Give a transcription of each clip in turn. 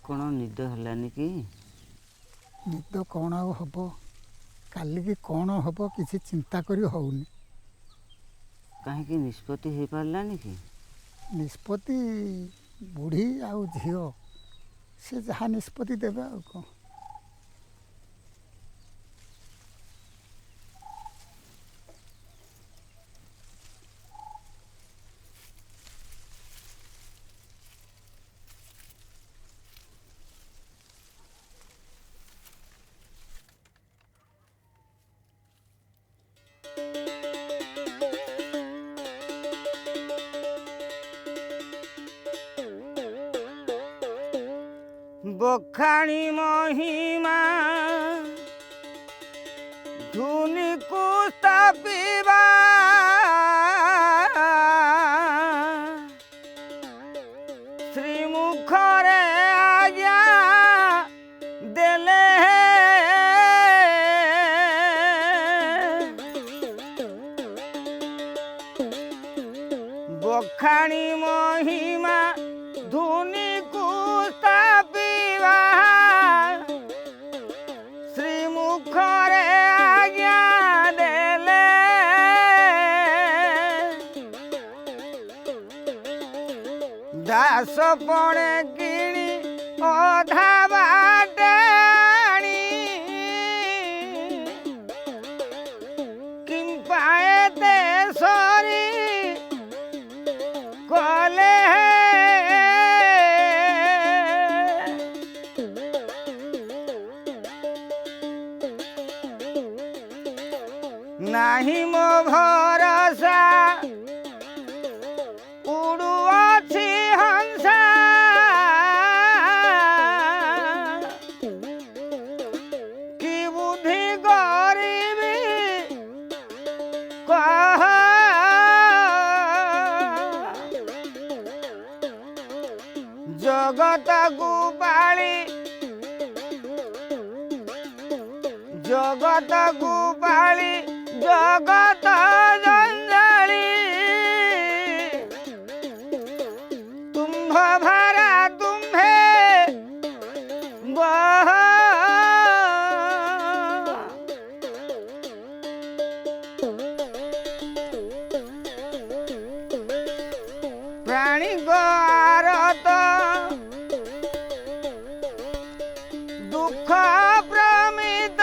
कौन निद हलानी कि निद कौन आउ हम काली की कौन हम किसी चिंता करी होउनी। कहीं निष्पत्ति हो पारानी कि निष्पत्ति बुढ़ी आउ झील से जहाँ निष्पत्ति देवे आ कौन। बखाणी महिमा धुनी को स्थापिबा श्रीमुखरे आज्ञा देले बखाणी महिमा धुनी को स्थापिबा श्रीमुखरे आज्ञा देले दास पणे किणी अधा बाटाणी किंपाए देशरी कले नाही मो भरोसा उड़ुअछि हंसा कि बुद्धि गरीबी कह जगत गुपाली जगत गुपाली जगत जंजाली तुम्भ भारा तुम्हे बह प्राणी गारत दुख प्रमित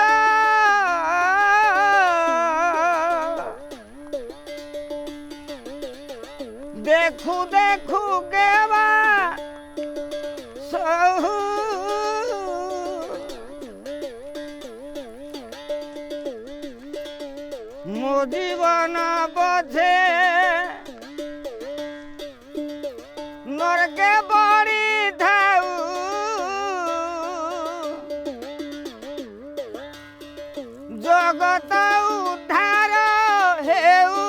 देखू देखू केवा सहू मो जीवन बझे नरके बड़ी धाऊ जगत उद्धार हेऊ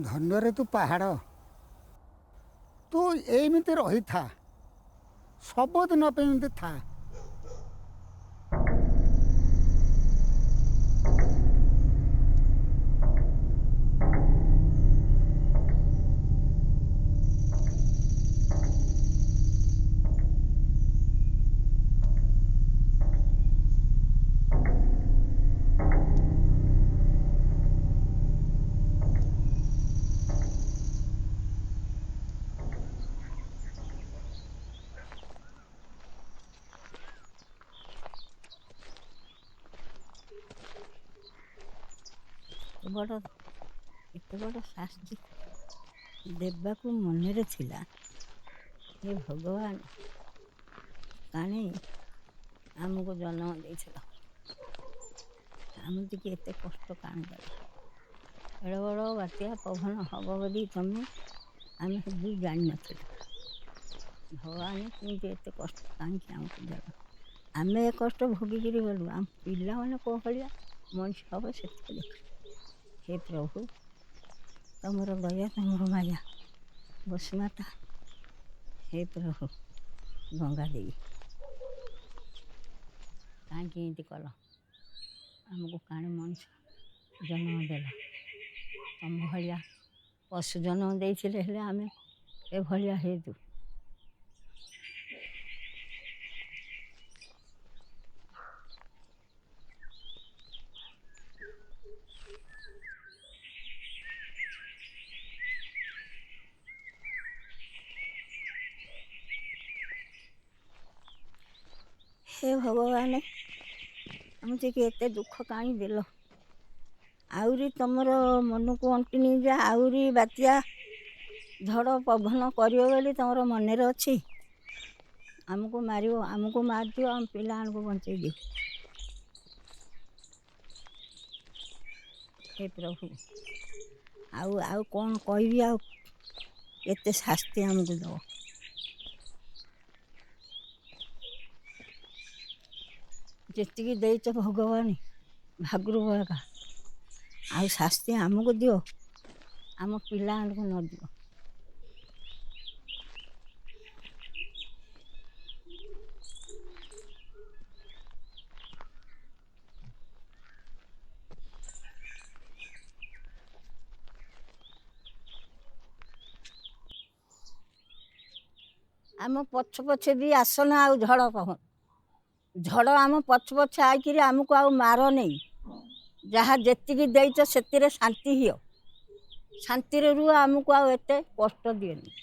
ଧନ୍ୟରେ ତୁ ପାହାଡ଼, ତୁ ଏମିତି ରହିଥା, ସବୁଦିନ ପାଇଁ ଏମିତି ଥା। ଏତେ ବଡ଼ ଶାସ୍ତି ଦେବାକୁ ମନରେ ଥିଲା। ହେ ଭଗବାନ, କାଣି ଆମକୁ ଜନ୍ମ ଦେଇଥିଲ, ଆମକୁ ଏତେ କଷ୍ଟ କାଣି ଦେଲ? ଏଡ଼େ ବଡ଼ ବାତ୍ୟା ପବନ ହେବ ବୋଲି ଆମେ ବି ଜାଣିନଥିଲୁ। ଭଗବାନ କେମିତି ଏତେ କଷ୍ଟ କାହିଁକି ଆମକୁ ଦେଲ? ଆମେ ଏ କଷ୍ଟ ଭୋଗିକିରି ଗଲୁ, ଆମ ପିଲାମାନେ କେଉଁ ଭଳିଆ ମଣିଷ ହେବ ସେତିକି ଦେଖ। ହେ ପ୍ରଭୁ, ତମର ଦୟା, ତମର ମାୟା, ବସୁମାତା, ହେ ପ୍ରଭୁ ଗଙ୍ଗା ଦେବୀ, କାହିଁକି ଏମିତି କଲ? ଆମକୁ କାଣି ମଣିଷ ଜନ୍ମ ଦେଲ? ତମ ଭଳିଆ ପଶୁ ଜନ୍ମ ଦେଇଥିଲେ ହେଲେ ଆମେ ଏଭଳିଆ ହେଇଛୁ। ହେ ଭଗବାନ, ଆମକୁ ଏତେ ଦୁଃଖ କାହିଁ ଦେଲ? ଆହୁରି ତମର ମନକୁ ଅଣ୍ଟିନି ଯେ ଆହୁରି ବାତ୍ୟା ଝଡ଼ ପବନ କରିବ ବୋଲି ତମର ମନରେ ଅଛି। ଆମକୁ ମାରିବ, ଆମକୁ ମାରିଦିଅ, ଆମ ପିଲାମାନଙ୍କୁ ବଞ୍ଚେଇ ଦିଅ। ହେ ପ୍ରଭୁ, ଆଉ କ'ଣ କହିବି? ଆଉ ଏତେ ଶାସ୍ତି ଆମକୁ ଦେବ? ଯେତିକି ଦେଇଛ ଭଗବାନ ଭାଗରୁ ବଳକା, ଆଉ ଶାସ୍ତି ଆମକୁ ଦିଅ, ଆମ ପିଲାମାନଙ୍କୁ ନ ଦିଅ। ଆମ ପଛେ ପଛେ ବି ଆସନା ଆଉ ଝଡ଼ ପବନ। ଝଡ଼ ଆମ ପଛେ ପଛେ ଆଇକିରି ଆମକୁ ଆଉ ମାର ନେଇ। ଯାହା ଯେତିକି ଦେଇଛ ସେଥିରେ ଶାନ୍ତି ହିଅ, ଶାନ୍ତିରେ ରୁହ, ଆମକୁ ଆଉ ଏତେ କଷ୍ଟ ଦିଅନି।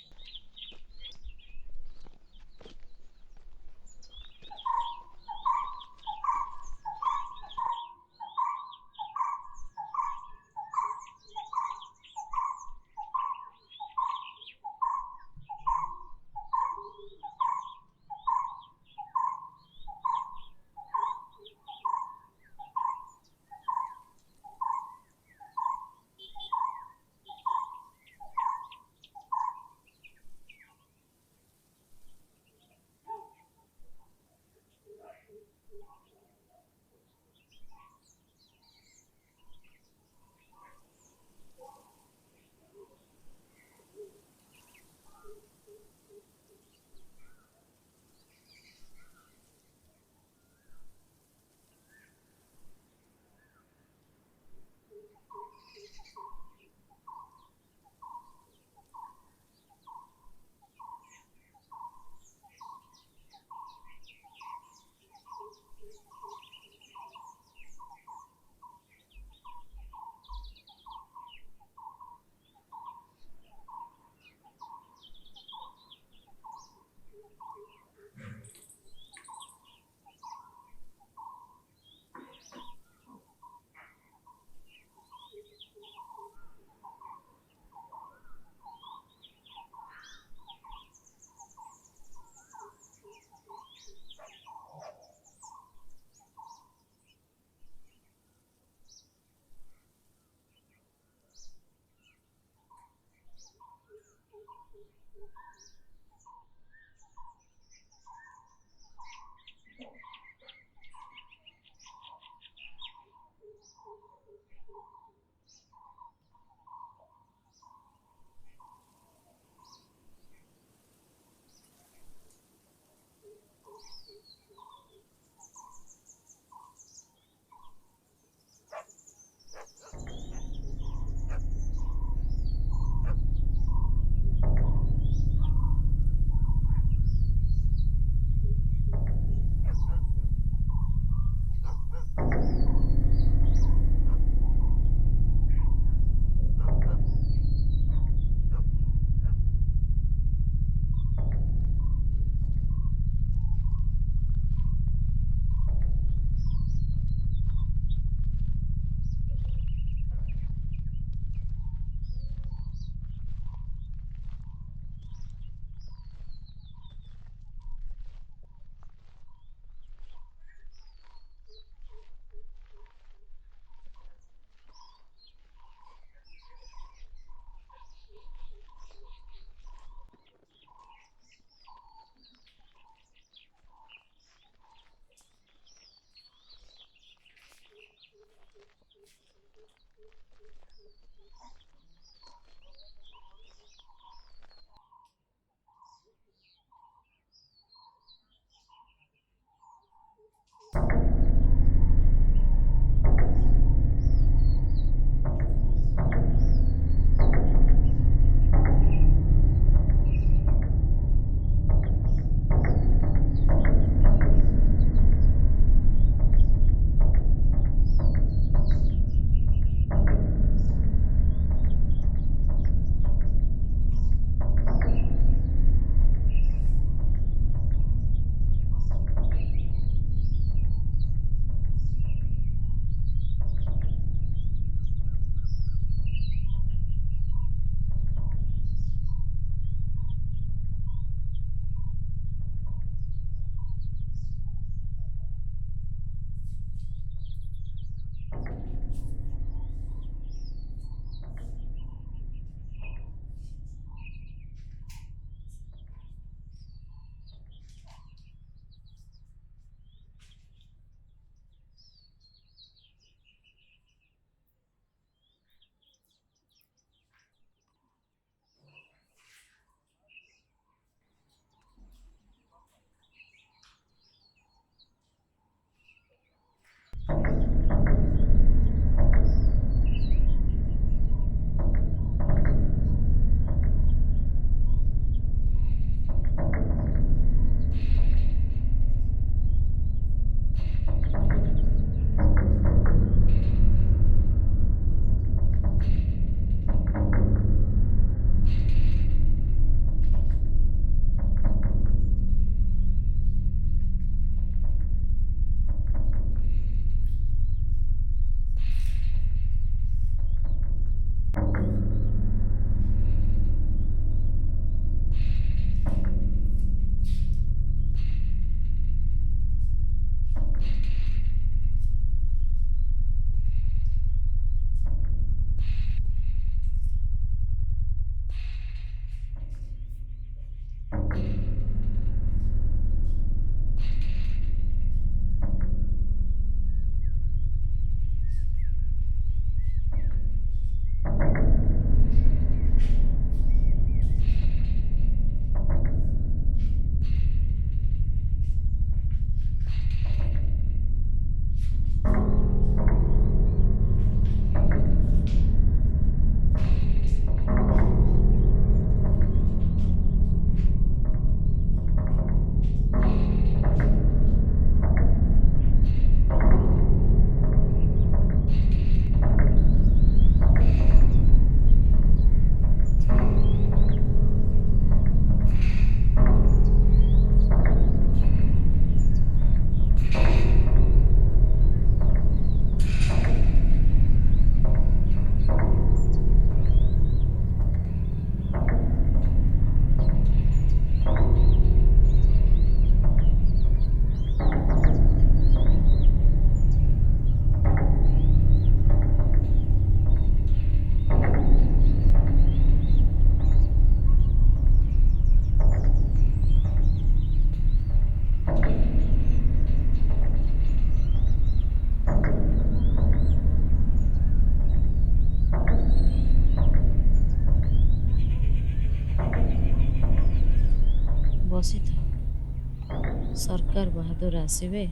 ସରକାର ବାହାଦୁର ଆସିବେ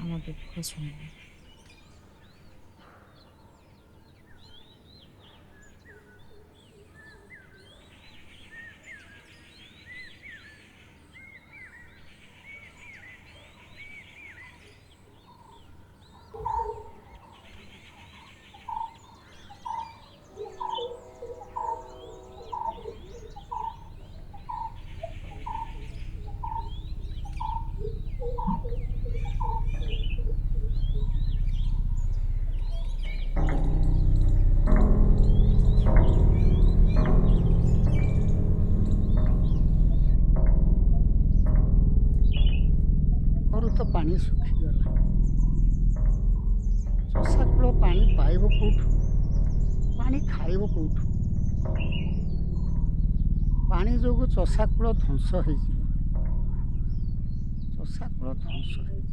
ଆମ ଦୁଃଖ ଶୁଣିବେ। ମୋର ତ ପାଣି ଶୁଖିଗଲା। ଚଷା କୂଳ ପାଣି ପାଇବ କେଉଁଠୁ? ପାଣି ଖାଇବ କେଉଁଠୁ? ପାଣି ଯୋଗୁଁ ଚଷା କୂଳ ଧ୍ୱଂସ ହେଇଯିବ। ଚଷା କୂଳ ଧ୍ୱଂସ ହେଇଯିବ।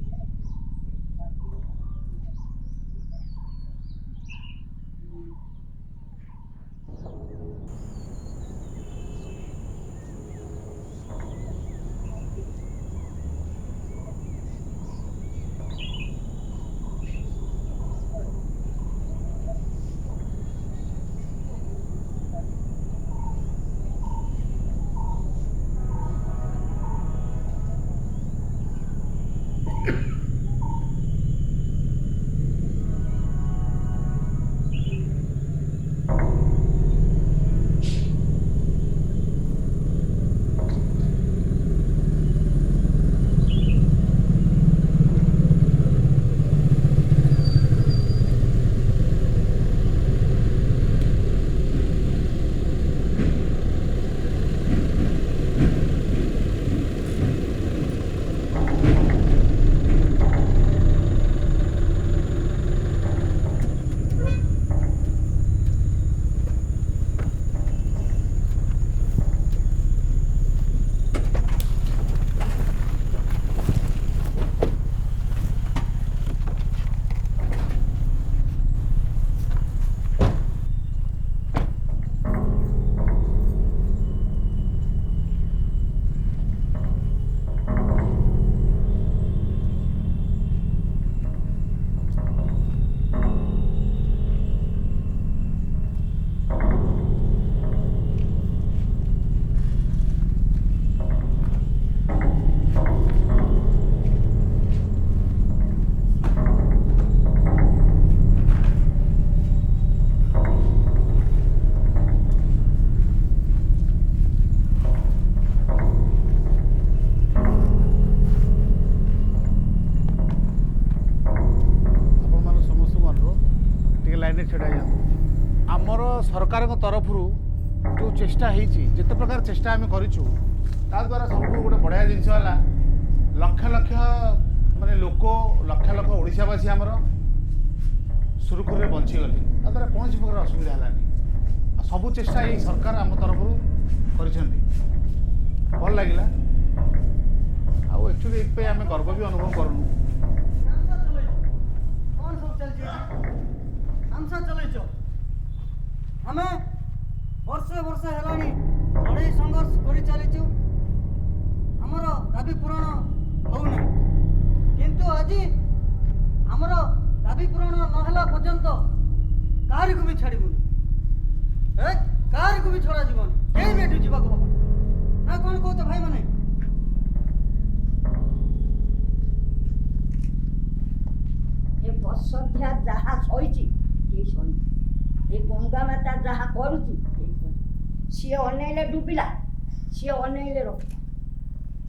लाइन छड़ा आमर सरकार तरफरु जो चेष्टा होती जिते प्रकार चेष्टा आम करूँ द्वारा सब गोटे बढ़िया जिनस लक्ष लक्ष माने लोक लक्ष लक्ष ओडावासी आमर सुरुखुरे बंचीगले द्वारा कौन प्रकार असुविधा है सबू चेष्टा ये सरकार आम तरफ भल लगे एक्चुअली ये आम गर्व भी अनुभव करूँ आमे वर्षे वर्षे हेलानी लड़ाई संघर्ष करि चलीचु हमर दाबी पूरण होउनी किंतु आज हमर दाबी पूरण नहला पर्यंत कार को भी छाड़बुनी कार को भी छड़ा जीवनी के भी एठू जीवा को ना कोन कहते भाई माने ए बसध्या जहा सईची के सई ए गंगा माता जहा करूची सी अनेले डुबिला सी अनेले रख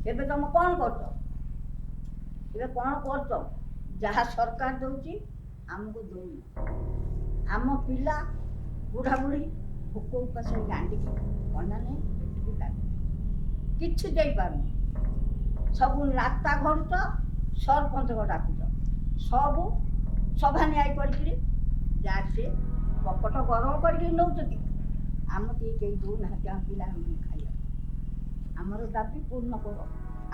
एबे तुम कौन करत एबे कौन करत जहा सरकार दउची हमको दउनी आम पिला बुढ़ा बुढ़ी भोक उपास गांडी अना नहीं पेटू काट किछ दे पारु सब रास्ता घरुच सरपंच को डाकुच सब सभा न्याय करी जाके पकट गरम करके नौचती आम ती कई दूना क्या पिला खाइया आमर दाबी पूर्ण करो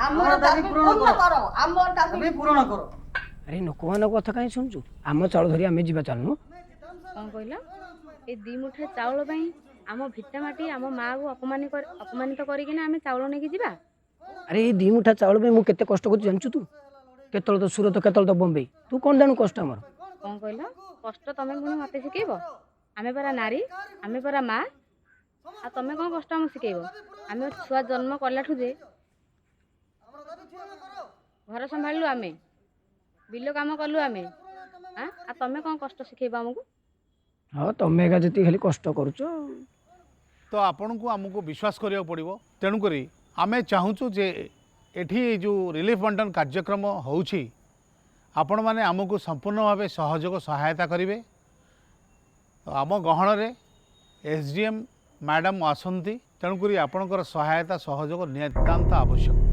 आमर दाबी पूर्ण करो आमर दाबी पूर्ण करो अरे लोक कथा कहीं शुणुचु आम चाउल धरी आम जा चलनु कौन कहल ए दी मुठे चाउल आम भिटा माटी आम माँ को अपमानित करके आम चाउल नहीं जावा अरे ये 2 मुठा चाउल में मुझे कष्ट कर जानचु तू केतल तो सूरत केतल तो बम्बई तू कौन जानू कष्ट आमर कौन कहल कष्ट तुम पुणी मत शिखेब आमे परा नारी आमे परा माँ आ तुम कौन कष्ट आमको शिखेब आमे छुआ जन्म कलाठू जे घर संभालू आमे बिल काम कलु आमे आ तुम कौन कष्ट शिखेब आमको हाँ तुम एका जी खाली कष्ट करुच तो आपण को आमको विश्वास करिया पड़िबो तेणुक आमे चाहूँ जे एठी जो रिलीफ बंटन कार्यक्रम होउछि आपण माने आमको संपूर्ण भाव सहयोग सहायता करेंगे तो आम गहन रे एसडीएम मैडम आसंती तेणुक आपणकर सहायता सहयोग नितांत आवश्यक।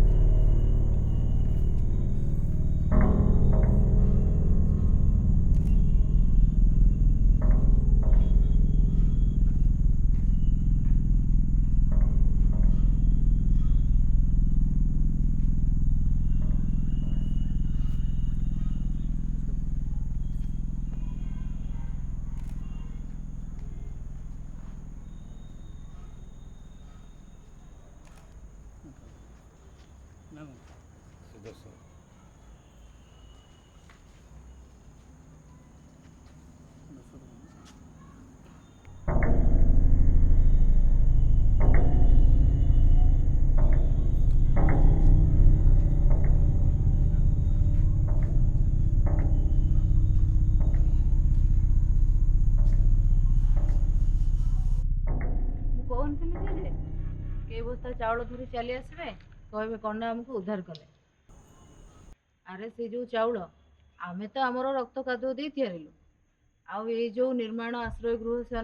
बस्ता चाउल धरी चली आसवे कहे कौन आमको उद्धार कले अरे से जो चाउल आमे तो आमर रक्त कादुओ दे तैयारिलु आउ ये जो निर्माण आश्रय गृह से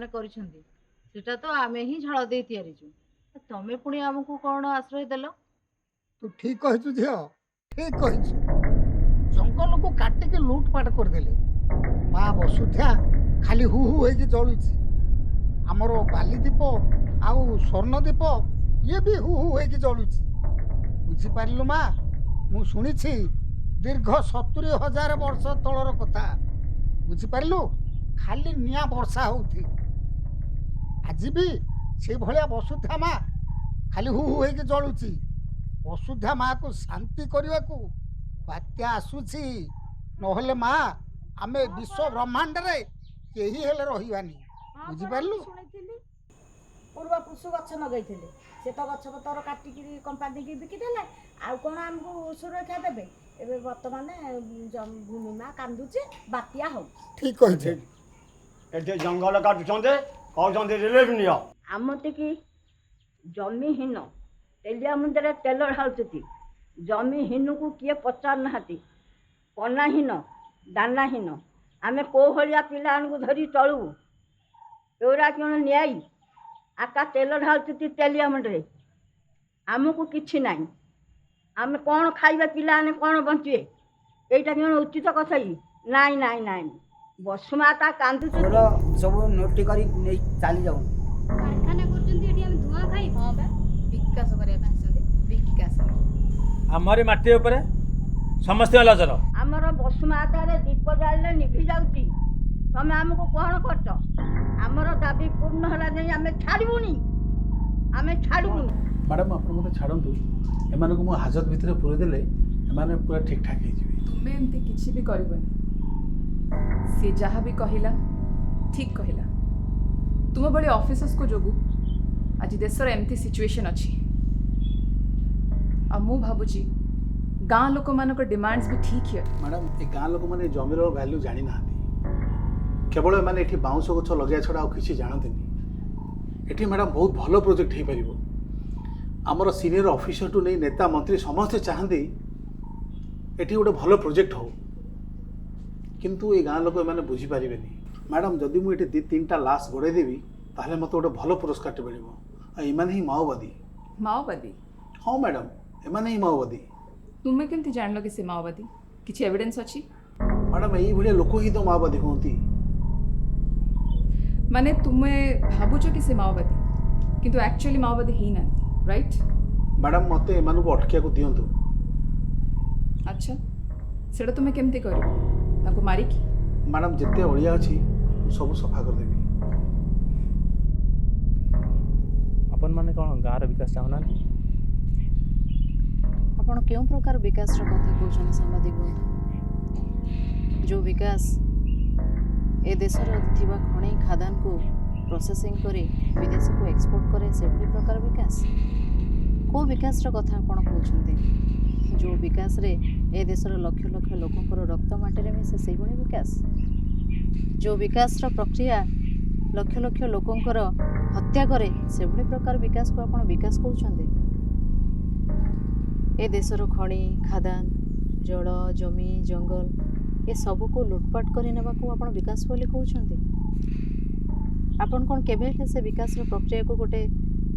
सेटा तो आमे ही झाड़ दे तैयारीचु तमें पुणी आमको कौन आश्रय देल तू ठीक कहचु झियो ठीक कहचु जंगल को काटिके लूटपाट करदेले माँ वसुधा खाली हु हु होइके जलुची आमर बाली दीप आउ स्वर्ण दीप ये भी हु हु होइके जलुची बुझिपारिलु माँ मु शुणिछि दीर्घ 70,000 वर्ष तलर कथा बुझिपारिलु खाली निया वर्षा होउथि आज भी से भलिया वसुधा माँ खाली हु हु होइके जलुची वसुधा माँ को शांति करने को बात्या आसुची नहले माँ आमे विश्व ब्रह्मांड रे केही हेले रहिबानी बुझिपारलु पूर्व पुषु गछ लगे से तो गछ पतर काटिकी कंपानी की बिकिदेले आउ कौन आमको सुरक्षा देबे एबे वर्तमान भूमि माँ कांदुचे बात्या हो ठीक कहछे एते जंगल काटुछंदे कहउछंदे रिलीफ नियो आमतिकी जमीहीन तेलिया मुंदरे तेल ढालुती जमीहीन को किए पचार नाती पनाहीन दानाहीन आमे को भलिया पिला धरी चलू एरा कौन न्याय आका तेल ढालुती तेलिया मुंडरे आमको किछि नाई आमे कौन खाइबा पिलाने कौन बंचे एटा कौन उचित कथा नाई नाई नाई बसुमाता कांदुची सब नोटी करी चली जाऊ कारखाना करजंती एटी हम धुआं खाई हां बा विकास करे पासंती विकास हमारी माटी ऊपर समस्त नजर आमर बसुमाता रे दीप जाले निभि जाउची तमे हमको कौन करछ आमर दाबी पूर्ण होला नै आमे छाड़बुनी मैडम आप मत छाड़ू एमान को हाजत भितर पूरे देले एमाने पूरा ठीक ठाक हो जिवे तुमे एमती किछि भी करबनी से जहाँ भी कहला ठीक कहला तुम बड़े ऑफिसर्स को जोगु आज देशर एमती सिचुएशन अच्छी आ मु भाबुची गाँ लोक मान डिमांड्स भी ठीक है मैडम ए गाँ लोक मैंने जमीर वैल्यू जानी ना केवल मैंने ये बाउंश गछ लगे छड़ा किसी जानते ये मैडम बहुत भल प्रोजेक्ट हो पार आमर सीनियर ऑफिसर टू नहीं नेता मंत्री समस्ते चाहते ये गोटे भल प्रोजेक्ट हो किंतु ये गाँ लोक मैंने बुझीपारे मैडम जदि मुझे 2-3टा लाश गड़ेदेवी ताहले मत गोटे भल पुरस्कार मिले एमाने ही माओवादी माओवादी हाँ मैडम एमाने ही माओवादी तुम्हें केमती जानल कि से माओवादी किछि एविडेंस अछि मैडम यही भाया लोक ही तो माओवादी होती माने तुम्हें भाबुच कि से माओवादी किंतु एक्चुअली माओवादी ही ना राइट मैडम मत एमान को अटकिया को दिंतु अच्छा सेटा तुम्हें केमती करिवो ताको मारिकी मैडम जिते अड़िया अच्छी सब सफा करदेवी अपन माने कौन गाँव विकास चाहूना ଆପଣ କେଉଁ ପ୍ରକାର ବିକାଶର କଥା କହୁଛନ୍ତି ସାମ୍ବାଦିକ ବନ୍ଧୁ? ଯେଉଁ ବିକାଶ ଏ ଦେଶରେ ଥିବା ଖଣି ଖାଦାନକୁ ପ୍ରୋସେସିଂ କରି ବିଦେଶକୁ ଏକ୍ସପୋର୍ଟ କରେ, ସେଭଳି ପ୍ରକାର ବିକାଶ? କେଉଁ ବିକାଶର କଥା ଆପଣ କହୁଛନ୍ତି? ଯେଉଁ ବିକାଶରେ ଏ ଦେଶର ଲକ୍ଷ ଲକ୍ଷ ଲୋକଙ୍କର ରକ୍ତ ମାଟିରେ ମିଶେ, ସେଇଭଳି ବିକାଶ? ଯେଉଁ ବିକାଶର ପ୍ରକ୍ରିୟା ଲକ୍ଷ ଲକ୍ଷ ଲୋକଙ୍କର ହତ୍ୟା କରେ, ସେଭଳି ପ୍ରକାର ବିକାଶକୁ ଆପଣ ବିକାଶ କହୁଛନ୍ତି? ଏ ଦେଶର ଖଣି ଖାଦାନ, ଜଳ ଜମି ଜଙ୍ଗଲ ଏସବୁକୁ ଲୁଟପାଟ କରି ନେବାକୁ ଆପଣ ବିକାଶ ବୋଲି କହୁଛନ୍ତି? ଆପଣ କ'ଣ କେବେ ହେଲେ ସେ ବିକାଶର ପ୍ରକ୍ରିୟାକୁ ଗୋଟେ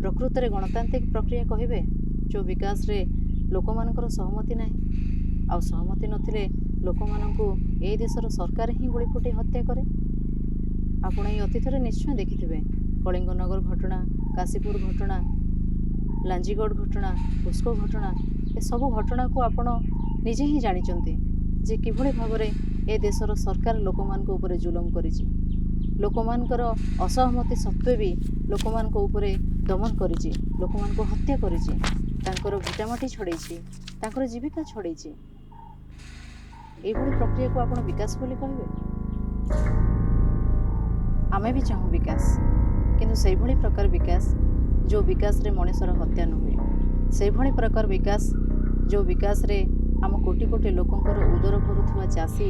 ପ୍ରକୃତରେ ଗଣତାନ୍ତ୍ରିକ ପ୍ରକ୍ରିୟା କହିବେ? ଯେଉଁ ବିକାଶରେ ଲୋକମାନଙ୍କର ସହମତି ନାହିଁ, ଆଉ ସହମତି ନଥିଲେ ଲୋକମାନଙ୍କୁ ଏ ଦେଶର ସରକାର ହିଁ ଗୁଳି ଫୁଟେଇ ହତ୍ୟା କରେ? ଆପଣ ଏଇ ଅତୀତରେ ନିଶ୍ଚୟ ଦେଖିଥିବେ କଳିଙ୍ଗନଗର ଘଟଣା, କାଶୀପୁର ଘଟଣା, ଲାଞ୍ଜିଗଡ଼ ଘଟଣା, ପୁଷ୍କ ଘଟଣା, ଏସବୁ ଘଟଣାକୁ ଆପଣ ନିଜେ ହିଁ ଜାଣିଛନ୍ତି ଯେ କିଭଳି ଭାବରେ ଏ ଦେଶର ସରକାର ଲୋକମାନଙ୍କ ଉପରେ ଜୁଲମ କରିଛି। ଲୋକମାନଙ୍କର ଅସହମତି ସତ୍ତ୍ୱେ ବି ଲୋକମାନଙ୍କ ଉପରେ ଦମନ କରିଛି, ଲୋକମାନଙ୍କୁ ହତ୍ୟା କରିଛି, ତାଙ୍କର ଭିଟାମାଟି ଛଡ଼େଇଛି, ତାଙ୍କର ଜୀବିକା ଛଡ଼େଇଛି। ଏଇଭଳି ପ୍ରକ୍ରିୟାକୁ ଆପଣ ବିକାଶ ବୋଲି କହିବେ? ଆମେ ବି ଚାହୁଁ ବିକାଶ, କିନ୍ତୁ ସେଇଭଳି ପ୍ରକାର ବିକାଶ ଯେଉଁ ବିକାଶରେ ମଣିଷର ହତ୍ୟା ନ ହୁଏ, ସେଇଭଳି ପ୍ରକାର ବିକାଶ ଯେଉଁ ବିକାଶରେ ଆମ କୋଟି କୋଟି ଲୋକଙ୍କର ଉଦର ଭରୁଥିବା ଚାଷୀ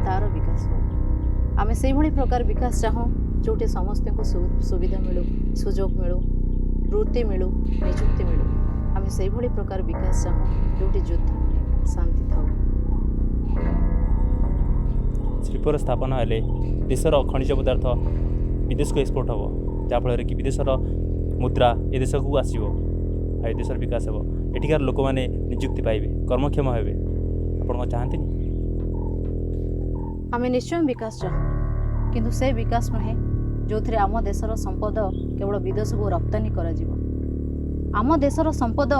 ତାର ବିକାଶ ହଉ। ଆମେ ସେଇଭଳି ପ୍ରକାର ବିକାଶ ଚାହୁଁ ଯେଉଁଠି ସମସ୍ତଙ୍କୁ ସୁବିଧା ମିଳୁ, ସୁଯୋଗ ମିଳୁ, ବୃତ୍ତି ମିଳୁ, ନିଯୁକ୍ତି ମିଳୁ। ଆମେ ସେଇଭଳି ପ୍ରକାର ବିକାଶ ଚାହୁଁ ଯେଉଁଠି ଯୁଦ୍ଧ ନୁହେଁ, ଶାନ୍ତି ଥାଉ। ଶିଳ୍ପର ସ୍ଥାପନ ହେଲେ ଦେଶର ଖଣିଜ ପଦାର୍ଥ ବିଦେଶକୁ ଏକ୍ସପୋର୍ଟ ହେବ, ଯାହାଫଳରେ କି ବିଦେଶର ମୁଦ୍ରା ଏ ଦେଶକୁ ଆସିବ, ଆଉ ଏ ଦେଶର ବିକାଶ ହେବ। ଏଠିକାର ଲୋକମାନେ ନିଯୁକ୍ତି ପାଇବେ, କର୍ମକ୍ଷମ ହେବେ। ଆପଣ କ'ଣ ଚାହାନ୍ତିନି? ଆମେ ନିଶ୍ଚୟ ବିକାଶ ଚାହୁଁ, କିନ୍ତୁ ସେ ବିକାଶ ନୁହେଁ ଯେଉଁଥିରେ ଆମ ଦେଶର ସମ୍ପଦ କେବଳ ବିଦେଶକୁ ରପ୍ତାନି କରାଯିବ। ଆମ ଦେଶର ସମ୍ପଦ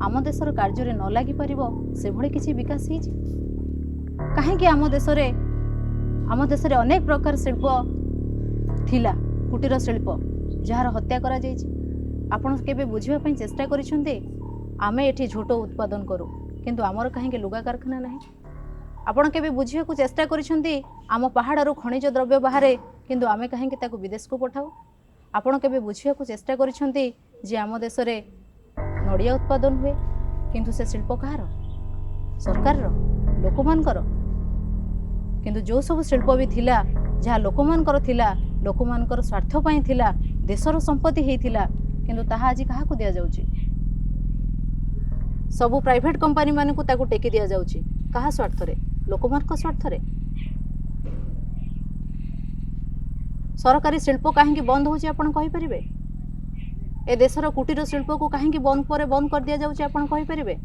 ଆମ ଦେଶର କାର୍ଯ୍ୟରେ ନ ଲାଗିପାରିବ, ସେଭଳି କିଛି ବିକାଶ ହେଇଛି? କାହିଁକି ଆମ ଦେଶରେ ଅନେକ ପ୍ରକାର ଶିଳ୍ପ ଥିଲା, କୁଟୀର ଶିଳ୍ପ, ଯାହାର ହତ୍ୟା କରାଯାଇଛି? ଆପଣ କେବେ ବୁଝିବା ପାଇଁ ଚେଷ୍ଟା କରିଛନ୍ତି? ଆମେ ଏଠି ଝୋଟ ଉତ୍ପାଦନ କରୁ, କିନ୍ତୁ ଆମର କାହିଁକି ଲୁଗା କାରଖାନା ନାହିଁ? ଆପଣ କେବେ ବୁଝିବାକୁ ଚେଷ୍ଟା କରିଛନ୍ତି? ଆମ ପାହାଡ଼ରୁ ଖଣିଜ ଦ୍ରବ୍ୟ ବାହାରେ, କିନ୍ତୁ ଆମେ କାହିଁକି ତାକୁ ବିଦେଶକୁ ପଠାଉ? ଆପଣ କେବେ ବୁଝିବାକୁ ଚେଷ୍ଟା କରିଛନ୍ତି ଯେ ଆମ ଦେଶରେ ନଡ଼ିଆ ଉତ୍ପାଦନ ହୁଏ, କିନ୍ତୁ ସେ ଶିଳ୍ପ କାହାର? ସରକାରର, ଲୋକମାନଙ୍କର। କିନ୍ତୁ ଯେଉଁ ସବୁ ଶିଳ୍ପ ବି ଥିଲା, ଯାହା ଲୋକମାନଙ୍କର ଥିଲା, ଲୋକମାନଙ୍କର ସ୍ୱାର୍ଥ ପାଇଁ ଥିଲା, ଦେଶର ସମ୍ପତ୍ତି ହେଇଥିଲା, କିନ୍ତୁ ତାହା ଆଜି କାହାକୁ ଦିଆଯାଉଛି? ସବୁ ପ୍ରାଇଭେଟ୍ କମ୍ପାନୀମାନଙ୍କୁ ତାକୁ ଟେକି ଦିଆଯାଉଛି। କାହା ସ୍ୱାର୍ଥରେ? ଲୋକମାନଙ୍କ ସ୍ୱାର୍ଥରେ। ସରକାରୀ ଶିଳ୍ପ କାହିଁକି ବନ୍ଦ ହେଉଛି ଆପଣ କହିପାରିବେ? ଏ ଦେଶର କୁଟୀର ଶିଳ୍ପକୁ କାହିଁକି ବନ୍ଦ କରିଦିଆଯାଉଛି ଆପଣ କହିପାରିବେ?